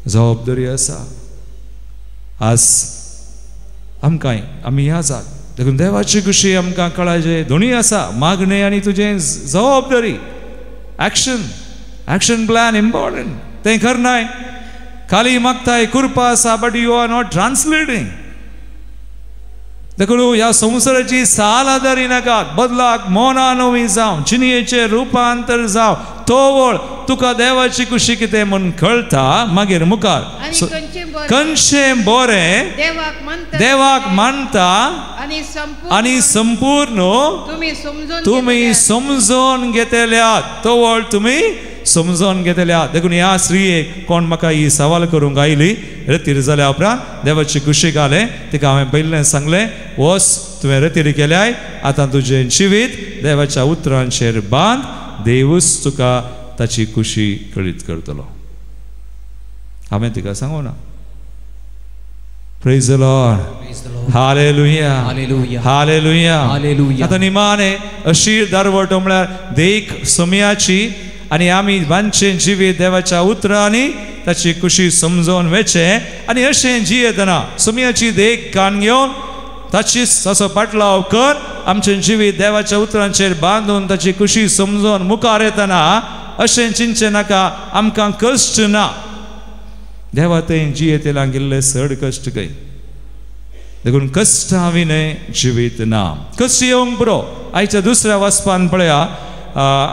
जबाबदारी आसा. आज आमकांय आमी ह्या जात देखून देवाची खुशी आमकां कळायचे दोनूय आसा. मागणें आनी तुजें जबाबदारी, एक्शन प्लॅन इम्पॉर्टंट. तें करनाय खाली मागताय कृपा आसा but you are not translating. देखून ह्या संवसाराची साल आदारी नाकात. बदलाक मोना नवी जावं, जिणयेचें रुपांतर जावं. तो वळ तुका देवाची खुशी कितें म्हूण कळटा. मागीर मुखार खंयचें बरें देवाक मानता आनी संपूर्ण तुमी समजून घेतल्यात. तो वळ तुमी समजून घेतल्यात. देखून ह्या स्त्रियेक कोण म्हाका ही सवाल करूंक आयली रतीर जाल्या उपरांत देवाची खुशी घालें, तिका हांवें पयलें सांगलें वच तुवें रतीर केल्याय, आतां तुजें जिवीत देवाच्या उतरांचेर बांद. देवूच तुका ताची खुशी कळीत करतलो. हांवें तिका सांगूं ना. Praise the Lord. Hallelujah, hallelujah. आतां निमाणे अशी दारवट म्हळ्यार देख सोम्याची आनी आमी बांदचें जिवीत देवाच्या उतरांनी ताची खुशी समजोवन वेचे आनी अशें जियेतना सोम्याची देख कान घेवन ताचीच ताचो पाटलाव कर. आमचें जिवीत देवाच्या उतरांचेर बांदून ताची खुशी समजोवन मुखार येतना अशें चिंतचें नाका आमकां कश्ट ना. देवा थंय जियेतेलांक गेल्ले चड कश्ट खंय. देखून कश्टा विनय जिवीत ना. कश्ट येवंक पुरो. आयच्या दुसऱ्या वाचपान पळया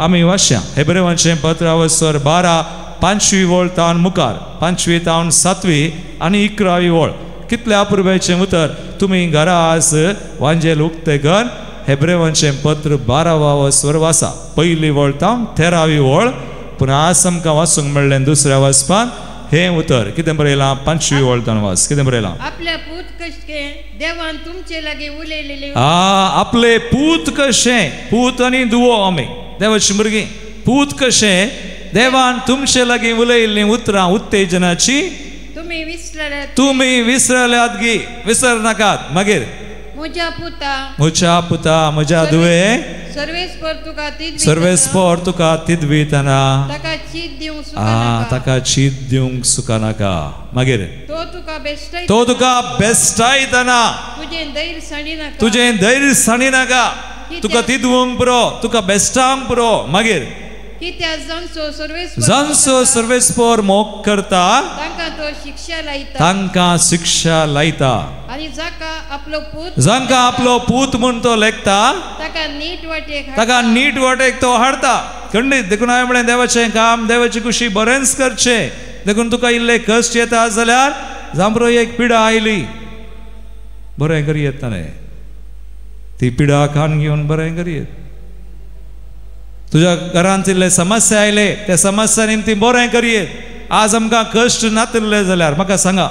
आमी वाचया हेब्रेवाचें पत्र अवसर 12 5वी वळ तावन मुखार 5वी तावन 7वी आनी 11वी वळ. कितल्या अपुरबायेचें उतर तुमी घरा आज वांजेल उक्तेकर हेब्रेवाचें पत्र 12वा अवसर वाचा. पयली वळ तावन 13वी वळ. पूण आज आमकां वाचूंक मेळ्ळें दुसऱ्या वाचपान हें उतर कितें बरयलां. 5वी वळ तावन वाच कितें बरयलां. आपल्या पूत कशें देवान तुमचे लागीं उलयलेले. आपले पूत कशें. पूत आनी दुवो आमी देवाची भुरगीं. पूत कशें देवान तुमचे लागीं उलयल्लीं उतरां उत्तेजनाची तुमी विसरल्यात गी. विसर नाकात. मागीर म्हज्या पुता म्हज्या दुवे सर्वेस्पर तुका तिदवितना ताका चीत दिवंक सुका नाका. मागीर तो तुका बेस्टायतना तुजें धैर्य साणी नाका. तुका तिदवंक पुरो, तुका बेस्टांक पुरो. मागीर जांचो सर्वेस्पर मोग करता तांकां शिक्षा लायता. जांकां आपलो पूत म्हूण तो लेखता ताका नीट वाटेक तो हाडता. खंडीत देखून हांवें म्हळें देवाचें काम देवाची कुशी बरेंच करचें देखून तुका इल्ले कश्ट येता जाल्यार जांबरो एक पिडा आयली बरें करी येतालें ती पिडा खाण घेवन बरें करी येत तुज्या घरांत इल्ले समस्या आयले त्या समस्या निमती बरें करी येत आज आमकां कश्ट नातले जाल्यार म्हाका सांगा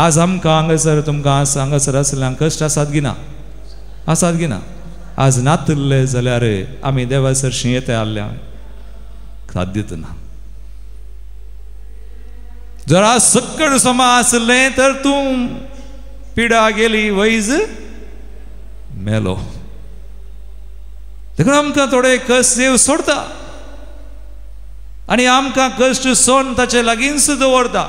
आज आमकां हांगासर तुमकां हांगासर आसल्यांक कश्ट आसात गिना आसात गिना आज नातले जाल्यार आमी देवासरशीं येता आसल्या साध्य ना जर आज सक्कड समा आसलें तर तूं पिडा गेली वैज मेलो देखून आमकां थोडे कश्ट देव सोडता आनी आमकां कश्ट सोन ताचे लागींच दवरता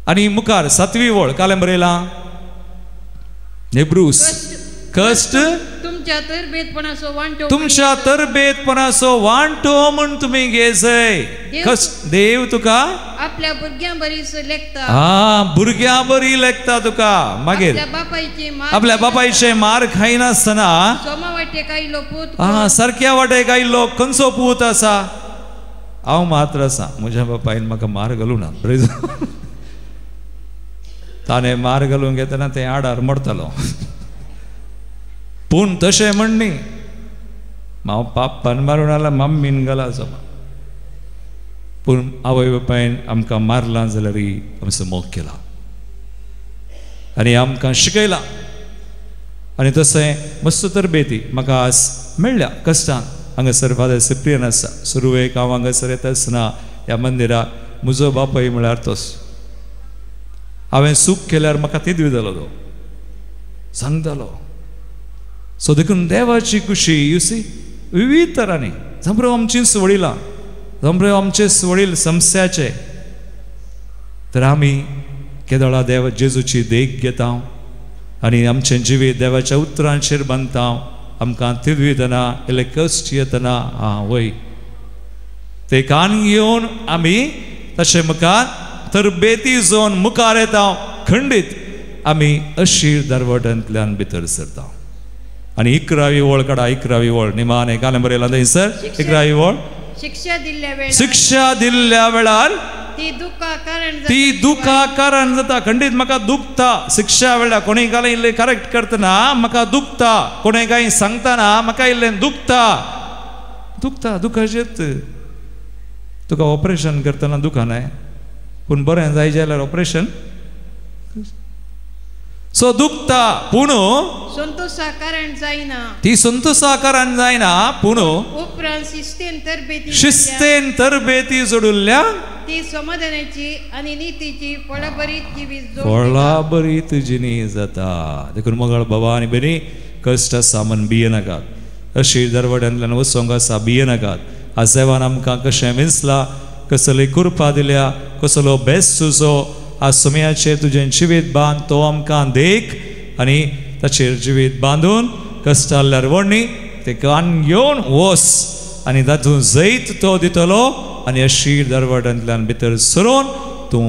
आनी मुखार 7वी वळ कालें बरयलां हेब्रूस कश्ट तुमच्या तरबेतपणाचो वांटो म्हूण तुमी घेजय कश्ट देव तुका आपल्या भुरग्यां बरीच लेखता भुरग्यां बरी लेखता तुका मागीर आपल्या बापायचे मार खायनासतना सोमा वाटेक आयलो पूत सारक्या वाटेक आयलो खंयचो पूत आसा हांव मात्र आसा म्हज्या बापायन म्हाका मार घालूं ना ताणें मार घालूंक घेतना तें आडार मरतलो पूण तशें म्हणनी हांव पाप्पान मारून आला मम्मीन घाला पूण आवय बापायन आमकां मारलां जाल्यार आमचो मोग केला आनी आमकां शिकयला आनी तशें मस्त तरबेती म्हाका आज मेळ्ळ्या कश्टान हांगासर फादर सिप्रियन आसा सुरवेक हांव हांगासर येता आसतना ह्या मंदिराक म्हजो बापाय म्हळ्यार तोच हांवें सूख केल्यार म्हाका तिदवी जालो तो सांगतालो सो देखून देवाची खुशी यू सी विविध तरांनी जांबरो आमची सुवडिलां जांबरो आमचे सुवडील समस्याचे तर आमी केदोळा देव जेजूची देख घेता आनी आमचें जिवीत देवाच्या उतरांचेर बांदता आमकां तिदवी येतना इल्ले कश्ट येतना वय ते कान घेवन आमी तशें मुखार तरबेती जावन मुखार येता खंडीत आमी अशीर दरवटांतल्यान भितर सरता आनी 11वी वळ काडा 11वी वळ निमाणे कालें बरयलां थंयसर 11वी वळ शिक्षा दिल्ल्या वेळार ती दुखा कारण जाता खंडीत म्हाका दुखता शिक्षा वेळार कोणी कालें इल्लें करेक्ट करतना म्हाका दुखता कोणें कांय सांगतना म्हाका इल्लें दुखता दुखाचेत तुका ऑपरेशन करतना दुखना पूण बरें जाय जाल्यार ऑपरेशन सो दुखता पूण संतोषाकारण जायना ती संतोषाकारण जायना पूण उपरांत शिस्तेन तरबेती जोडुल्ल्या ती समाधानाची आनी नीतीची फळाबरीत जिणी जाता देखून मोगाळ बाबा आनी बरी कश्ट आसा म्हण भियेनाकात अशी दरवड्यांतल्यान वचोंक आसा भियेनाकात आज देवान आमकां कशें विंचलां कसली कृपा दिल्या कसलो बेस्ट तुजो आज सुमयाचेर तुजें जिवीत बांद तो आमकां देख आनी ताचेर जिवीत बांदून कश्ट आसल्यार व्हडणी ते कान घेवन वच आनी तातूंत जैत तो दितलो आनी अशी दरवटांतल्यान भितर सरोन तूं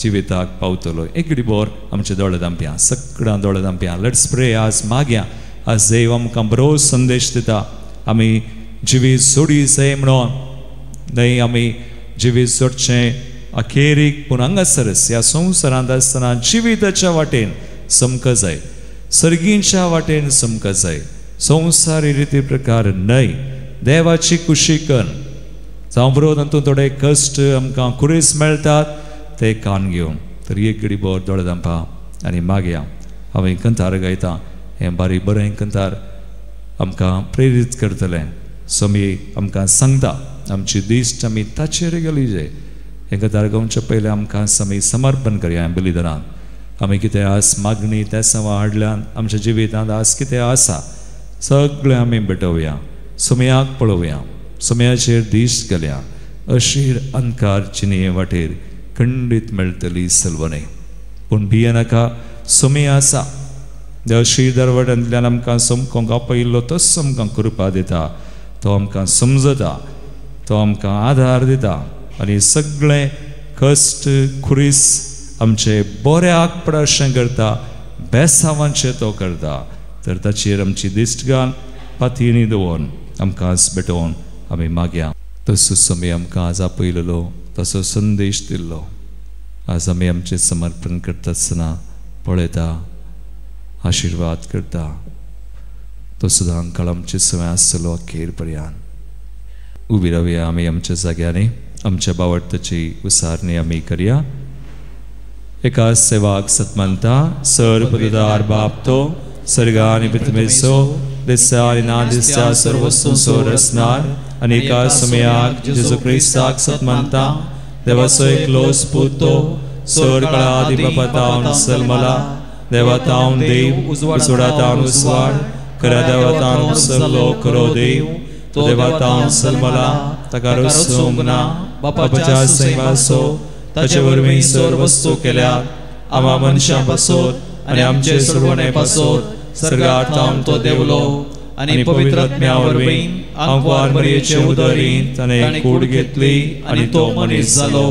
जिविताक पावतलो एक डिबोर आमच्या दोळे धांप्या सगळ्यां दोळे धांप्या लेट्स प्रे आज मागया आज देव आमकां बरो संदेश दिता आमी जिवीत सोडी जाय म्हणून न्हय आमी जिवीत सोडचें अखेरीक पूण हांगासरच ह्या संवसारांत आसतना जिविताच्या वाटेन समक जाय सर्गींच्या वाटेन समक जाय संवसारी रिती प्रकार न्हय देवाची कुशी कर जावं बरो तातूंत थोडे कश्ट आमकां कुरीस मेळटात ते कान घेवन तर एक घडी बोर दोळे धांपा आनी मागया हांवें कंथार गायता हें बारीक बरें कंथार आमकां प्रेरीत करतलें समी आमकां सांगता आमची दिश्ट आमी ताचेर गेली जाय हें कंथार गावचे पयलें आमकां समी समर्पण करया बलिदानांत आमी कितें आस मागणी त्या सवा हाडल्यान आमच्या जिवितांत आज कितें आसा सगळें आमी भेटोवया सुमयाक पळोवया सुमयाचेर दिश्ट घालया अशीर अंकार चिनये वाटेर खंडीत मेळटली सलवणे पूण भियेनाका सुमया आसा अशीर दरवटांतल्यान आमकां समकोंक आपयिल्लो तसो आमकां कृपा दिता तो आमकां समजता तो आमकां आधार दिता आनी सगळें कश्ट खुरीस आमचे बऱ्याक पडशें करता बेसांवांचें तो करता तर ताचेर आमची दिश्ट घाल पातयेनी दवरून आमकां भेटोवन आमी मागया. तसो समय आमकां आज आपयलेलो, तसो संदेश दिल्लो. आज आमी आमचें समर्पण करता आसतना पळयता, आशिर्वाद करता. तो सदां काळ आमचे सवय आसतलो अखेर पर्यंत. उबी रावया आमी आमच्या जाग्यांनी. आमच्या बावडताची उसारणी आमी करया. एका सेवाक सतमंता सर्वपदार बाप तो सर्गा आनी पृथ्वीचो दिसा आनी ना दिसा सर्व वस्तूंचो रचणार आनी एका समयाक जेजू क्रिस्ताक सतमंता देवाचो एकलो पूत तो स्वर्गाळा दिबापतावन सलमला देवातावन देव उजवाडातावन उजवाड खऱ्या देवातावन सल्लो खरो देव तो देवातावन सलमला ताका रसोमना बापाच्या सैवासो ताचे वरवीं सर्व वस्तू केल्यात. आमा मनशां पासत आनी आमचे सोडवणे पासत सर्गांतावन तो देवलो आनी पवित्र आत्म्या वरवीं आमकां मरयेचे उदरींत ताणें कूड घेतली आनी तो मनीस जालो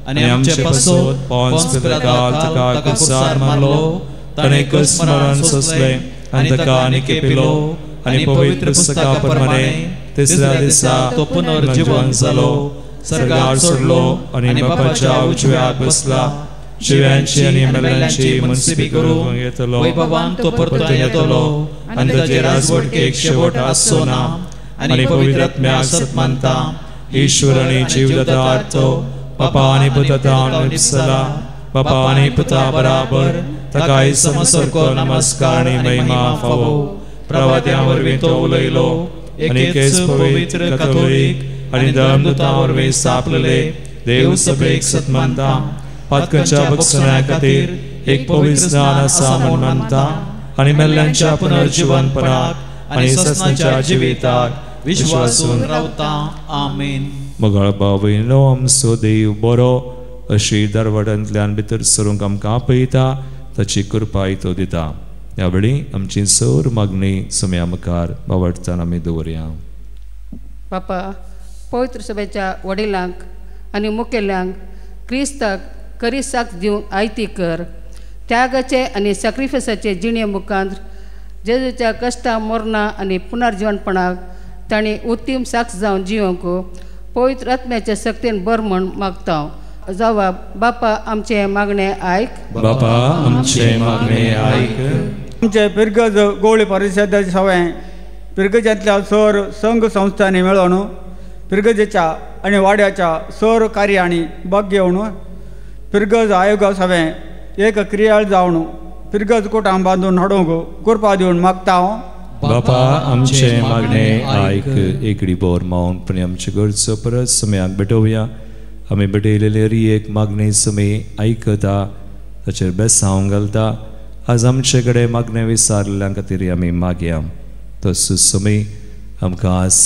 आनी आमचे पासत पोंस पिलातान ताका कुसार मारलो. ताणें कस मरण सोंसलें आनी ताका आनी केपिलो आनी पवित्र पुस्तका प्रमाणे तिसऱ्या दिसा तो पुनर्जीवन जालो. सर्गार सोडलो आनी बापाच्या उजव्याक बसला. शिव्यांची आनी मेल्यांची मनसिबी करूंक येतलो. वैभवान तो परतून येतलो आनी ताचे राजवटकेक शेवट आसचो ना. आनी पवित्र आत्म्याक सतमंता ईश्वर आनी जीवदाता हाडतो. बापा आनी पुताता निपसला. बापा आनी पुता बराबर ताकाय समसरको नमस्कार आनी महिमा फावो. प्रवाद्यां वरवीं तो उलयलो. एकेच पवित्र कॅथोलीक आनी धर्मदूतां वरवीं स्थापलेले देव सभेक सतमंता. पातकांच्या भक्षणा खातीर एक पवित्र स्नान आसा म्हूण मानता आनी मेल्ल्यांच्या पुनर्जीवनपणाक आनी ससनाच्या जिविताक विश्वासून रावता. आमेन. मोगाळ भाव भयणीनो, आमचो देव बरो अशी दरवडांतल्यान भितर सरूंक आमकां आपयता. ताची कृपाय तो दिता. ह्या वेळी आमची सर मागणी सम्या मुखार बावडतान आमी दवरया. बापा, पवित्र सभेच्या वडिलांक आनी मुखेल्यांक क्रिस्ताक खरी साथ दिवंक आयती कर. त्यागाचे आनी सॅक्रिफायसाचे जिणे मुखांत जेजूच्या कश्टां मरणां आनी पुनर्जीवनपणाक तांणी उत्तीम साक्ष जावन जिवंक पवित्र आत्म्याच्या शक्तीन बर म्हण मागता. जावा बापा, आमचे मागणे आयक. बापा, आमचे मागणे आयक. आमचे पिरगज गोवळी परिशदेचे सवय पिरगजांतल्या सर संघ संस्थांनी मेळोवन पिरगजेच्या आनी वाड्याच्या सर कार्यांनी भाग घेवन पिरगज आयोगा सवें एक क्रियाळ जावन पिरगज कोटां बांदून हाडूंक कृपा दिवन मागता हांव. बापा, आमचे मागणे आयक. एकडी बोर मावनपणी आमचे गरजो परत समयाक भेटोवया. आमी भेटयलेले एक मागणी समे आयकता, ताचेर बेसांव घालता. आज आमचे कडेन मागणे विचारलेल्या खातीर आमी मागया. तसो समय आमकां आज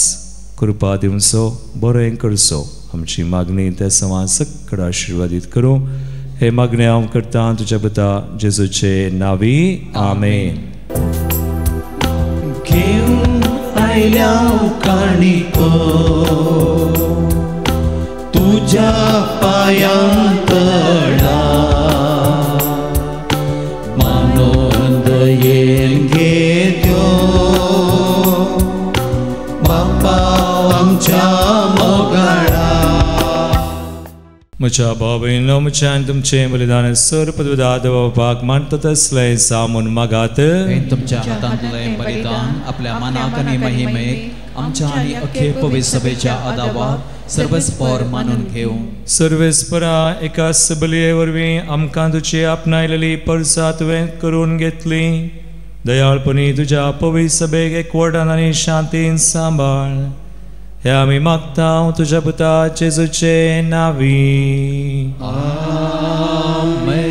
कृपा दिवचो, बरें करचो. आमची मागणी त्या सवा सकड आशिर्वादीत करूं. हे मागणे हांव करता तुज्या पुता जेजूचे नांवी. आमेन. घेऊन आयल्या काणिको तुझ्या पायांतळा मानोंद येन घेत्यो बापा आमच्या मोगाळा. म्हज्या भाव भयणीनो, म्हज्यान तुमचें बलिदान सर पदविदा देवाक मानतात असलें सामून मागात. तुमच्या हातांतलें बलिदान आपल्या मनाक आनी महिमेक आमच्या आनी अखेर पवित्र सभेच्या आदावाक सर्वस्पर मानून घेवं. सर्वेस्परा एकाच बलये वरवीं आमकां तुजी आपणायलेली परसा तुवें करून घेतली. दयाळपणी तुज्या पवित्र सभेक एकवटान आनी शांतीन सांबाळ. हे आमी मागता तुज्या पुता जेजूचे नांवी. आमेन.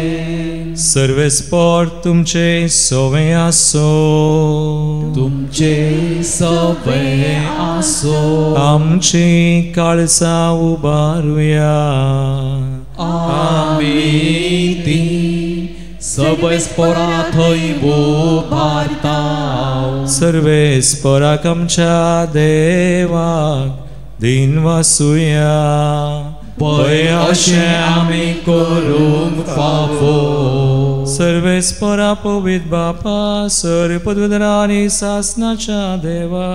सर्वेस्पर तुमचे सवय आसो. तुमचे सवय आसो. आमची काळजां उबारुया. आमी ती सर्वेस्परा थंय उबारता. सर्वेस्पराक आमच्या देवाक दिन वासुया. पळय अशें आमी करूंक फावो. सर्वेस्परा पवित्र बापा, सर पदवीधरा आनी सासनाच्या देवा,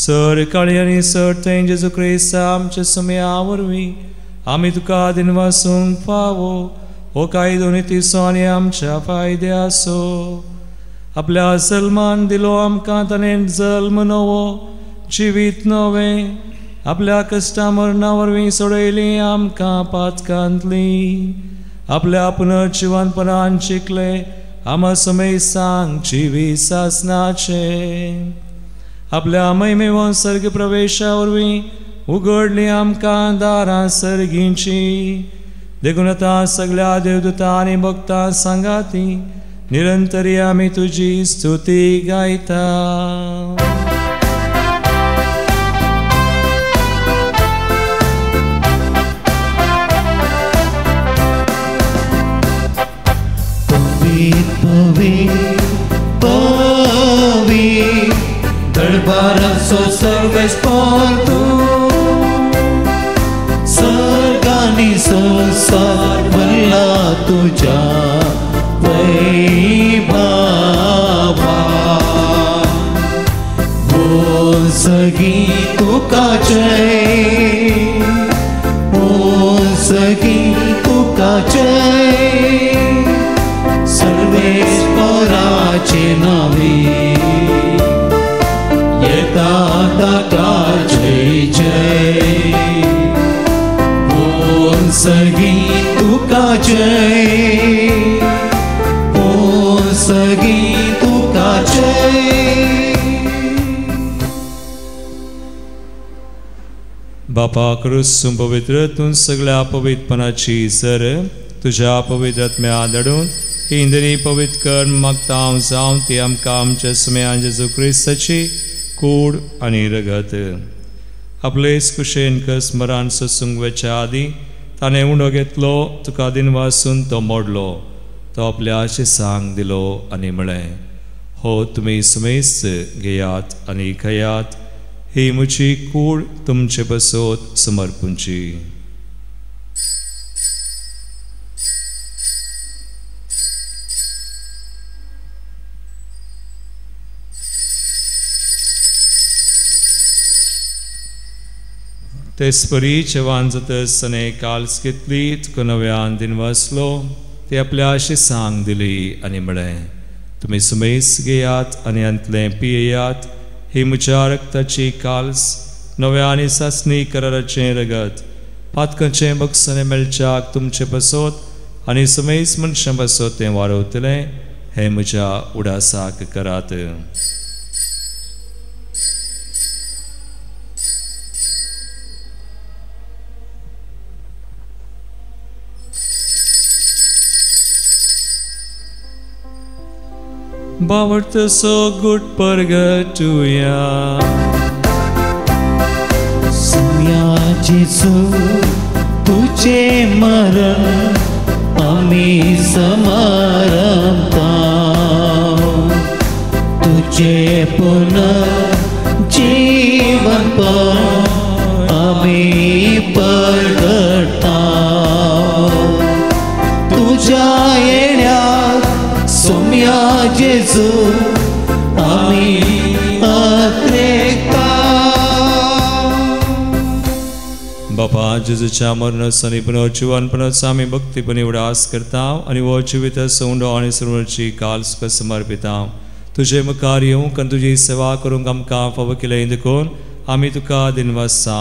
सर काळी आनी सर थंय जेजू क्रिस्त आमच्या सुमया वरवीं आमी तुका दिनवासूंक फावो हो कांय दोनी तिसो आनी आमच्या फायदे आसो आपल्या सलमान दिलो आमकां ताणें जल्म नवो जिवीत नवें आपल्या कश्टा मरणा वरवीं सोडयलीं आमकां पातकांतली आपल्या पुनर्जिवनपणान शिकले आमा समय सांग जिवी सासनाचे आपल्या महिमेवंत सर्ग प्रवेशा वरवीं उगडली आमकां दारां सर्गींची देखून आतां सगळ्या देवदूतां आनी भक्तां सांगाती निरंतरी आमी तुजी स्तुती गायता. दरबाराचो सर्वेस तूं सर्गांनी संसार भरला तुज्या वैभवा बोल सगळी तुका जय बोल सगळी तुका जय सर्वेश्वराचे नावे येता ताका जय जय बोल सगळी तुका जय बोल सगळी तुका जय. बापा क्रिस्तून पवित्र तूं सगळ्या पवित्रपणाची सर तुझ्या पवित्र आत्म्या आदळून इंद्री पवित्र कर मागता जावं ती आमकां आमच्या सुमया जेजू क्रिस्ताची कूड आनी रगत आपलेच कुशेन कस मरान ससूंक वेच्या आदी ताणें उंडो घेतलो तुका दिनवासून तो मोडलो तो आपल्या आशिसांक दिलो आनी म्हळें हो तुमी सुमेस्त घेयात आनी खयात ही म्हजी कूड तुमचे बसोत समर्पूंची. तेसपरी जेवान जातसताना काल्स घेतली तुका नव्यान दिनवासलो ते आपल्या आशिसांक दिली आनी म्हळें तुमी सुमेस घेयात आनी अंतलें पियेयात ही म्हज्या रक्ताची काल्स नव्या आनी सासणी कराराचें रगत पातकाचें बक्षांनी मेळच्याक तुमचे बसोत आनी सुमेस मनशां बसोत तें वारवतलें हें म्हज्या उडासाक करात. Bavart so good purgatuya सुया जेजू तुझे मरण आम्ही समारंभता तुझे पुनर्जीवन आम्ही परगटा तुझ्या येण्यात सोम्या जेजू आम्ही अत्रेका. बापा जेजूच्या मरणाचो आनी पुनर्जीवनपणाचो आमी भक्तीपणी उडास करता आनी हो जिवीत सोंडो आनी सर्वची काल सुख समर्पिता. तुजे मुखार येवंक आनी तुजी सेवा करूंक आमकां फावो केलें देखून आमी तुका दिनवासा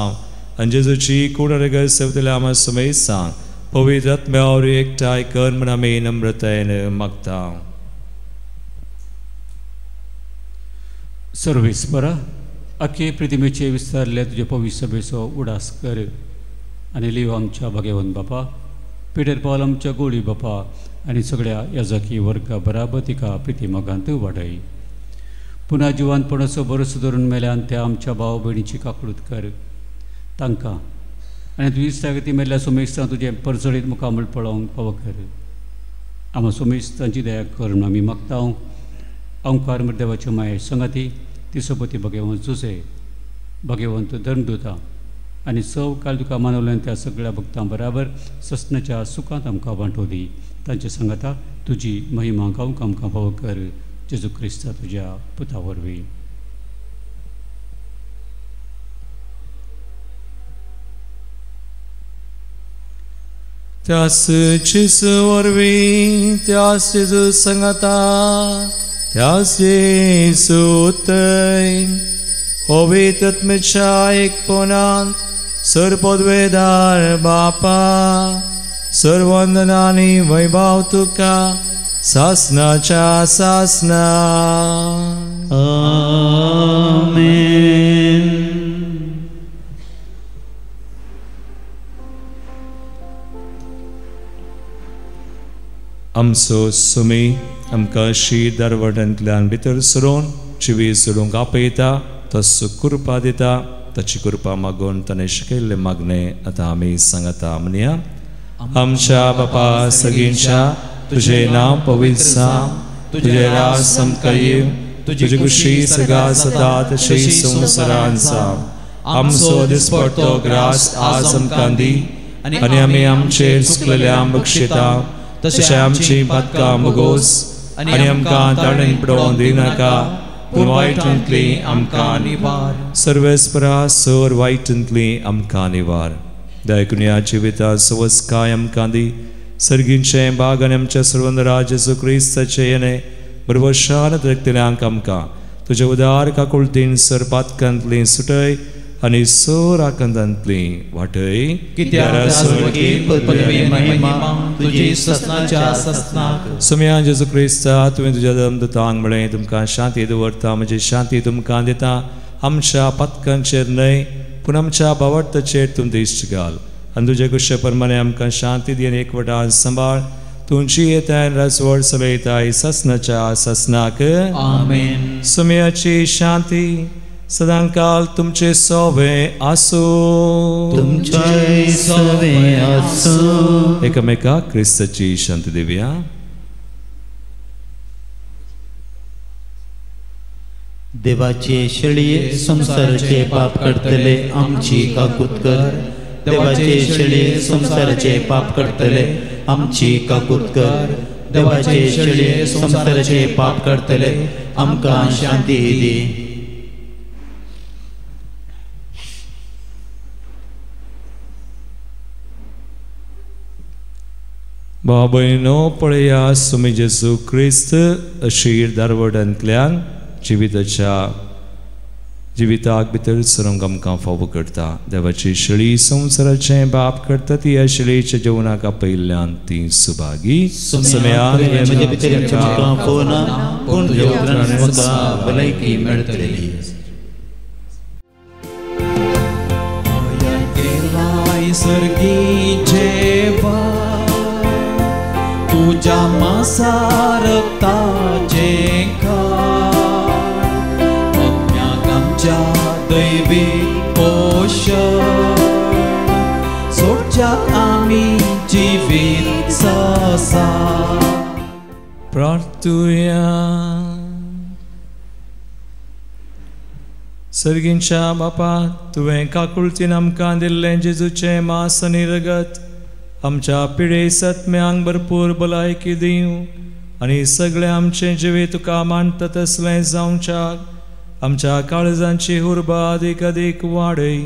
आनी जेजूची कूड रगत सेवतल्या आमा सुमेस सांग पवित्र आत्म्यावर एकठांय कर म्हण आमी नम्रतायेन मागता. सर्वेस्परा अख्खे प्रतिमेचे विस्तारले तुझे पवित्र सभेचो उडास कर आनी लिव आमच्या भाग्यवंत बापा पिटर पॉल आमच्या गोळी बापा आनी सगळ्या याजकी वर्गा बराबर तिका प्रितीमोगांत वाडय. पुन्हा जिवानपणाचो भरोसो धरून मेल्यान त्या आमच्या भाव भयणीची काकूळट कर तांकां आनी तुजी इश्टागती मेल्ल्या सोमेस्तां तुजें परचडीत मुखामळ पळोवंक फावो कर. आमी सोमेस्तांची दया कर म्हूण आमी मागता. ओंकार देवाचे माये संगाती तिसोपती भगवंत जुसे भगवंत धर्मदूता आनी सव काल तुका मानवल्यान त्या सगळ्या भक्तां बराबर ससनाच्या सुखांत आमकां वांटोवली. तांचे सांगाता तुजी महिमा गावंक आमकां फावो कर जेजू क्रिस्ता तुज्या पुता वरवीं. त्यास जेजू वरवीं त्यास जेजू संगता त्यास जेजू उत्तय पवित्र आत्म्याच्या एकपणांत सर्वपदवेदार बापा सर्ववंदनांनी वैभव तुका सासनाच्या सासना आमेन. आमचो सुमी आमकां शीत दारवटांतल्यान भितर सरोवन जिवी सोडूंक आपयता तसो कृपा दिता ताची कृपा मागून ताणें शिकयल्लें मागणें आतां आमी सांगता म्हणया. आमच्या बापा सगळींच्या तुझें नांव पवित्र जावं, तुझें राज समका येवं, तुजी खुशी सदां सदा तशी संवसारांत जावं. आमचो दिसपडटो ग्रास आज आमकां दी आनी आमी आमचेर चुकलेल्यांक बक्षिता तशें आमची पातकां मुगोस आनी आमकां ताणें पडोवन दिनाका पूण वायटांतली आमकां निवार. सर्वेस्परा सर वायटांतली आमकां निवार. दयकुन्या जिविता सवस काय आमकां दी. सर्गींचे बाग आनी आमच्या सर्वंदरा जेजू क्रिस्ताचे येणे बरोबर शांत रक्तल्यांक आमकां तुज्या उदार काकुळतीन सर पातकांतली सुटय आनी सर आकांतांतली वाटय. सुम्या जेजू क्रिस्ता तुवें तुज्या धर्मदूतांक म्हळें तुमकां शांती दवरता म्हजी शांती तुमकां दिता. आमच्या पातकांचेर न्हय पूण आमच्या भावार्थाचेर तूं दिश्ट घाल आनी तुजे कुशे प्रमाणे आमकां शांती दी आनी एकवटान सांबाळ. तुमची येताय राजवड चलयताय ससनाच्या ससनाक आमेन. सुम्याची शांती सदां काल तुमचे सोवे आसूं. तुमचे सोवे आसूं. एकामेकाक क्रिस्ताची शांती दिवया. देवाचे शेळये संसाराचे पाप करतले आमची काकूत कर. देवाचे शेळये संसाराचे पाप करतले आमची काकूत कर. देवाचे शेळये संसाराचे पाप करतले आमकां शांती दी. बाबयनो पळया सुमी जेजू क्रिस्त अशीर दारवटांतल्यान जिविताक भितर सरूंक आमकां फावो करता. देवाची शेळी संवसाराचें बाप करता ती ह्या शेळयेच्या जेवणाक आपयल्ल्यान ती सुभागी. म्हजे भितर तुमकां फोव ना पूण तुज्या उतरान म्हाका भलायकी मेळटली. सर्गीचे तुझ्या मासा रक्ताचे अज्ञाक आमच्या दैवी पोषण सोडच्याक आमी जिवीत ससा. प्रार्थुया. सर्गींच्या बापा तुवें काकुळतीन आमकां दिल्लें जेजूचें मांस आनी रगत आमच्या पिळे सत्म्यांक भरपूर भलायकी दिवं आनी सगळें आमचें जिवीत तुका मानता तसलें जावच्याक आमच्या काळजांची उर्बा अदीक अदीक वाडय.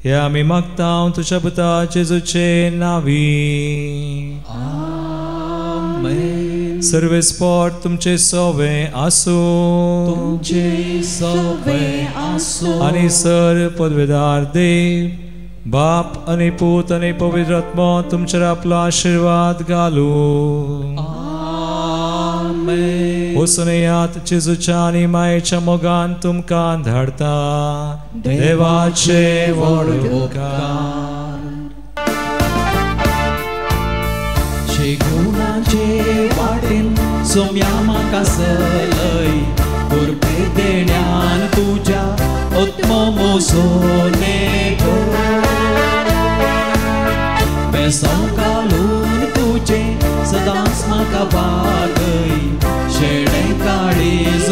हे आमी मागता तुज्या पुता जेजूचे नांवी. आमेन. सर्वेस्पर तुमचे सोवे आसूं. तुमचे सोवे आसूं. आनी सर पदवेदार देव बाप आनी पूत आनी पवित्र आत्मा तुमचेर आपलो आशीर्वाद घालू. आमेन. वसुनेयात जेजूच्या आनी मायेच्या मोगान तुमकां धाडता. देवाचे व्हड उपकार. गुणाचे वाटेन सोम्या म्हाका सलय कुर्बे देण्यान तुज्या आत्मा मोसोने बेसांव घालून तुजे सदांच म्हाका वागय शेडे काळीज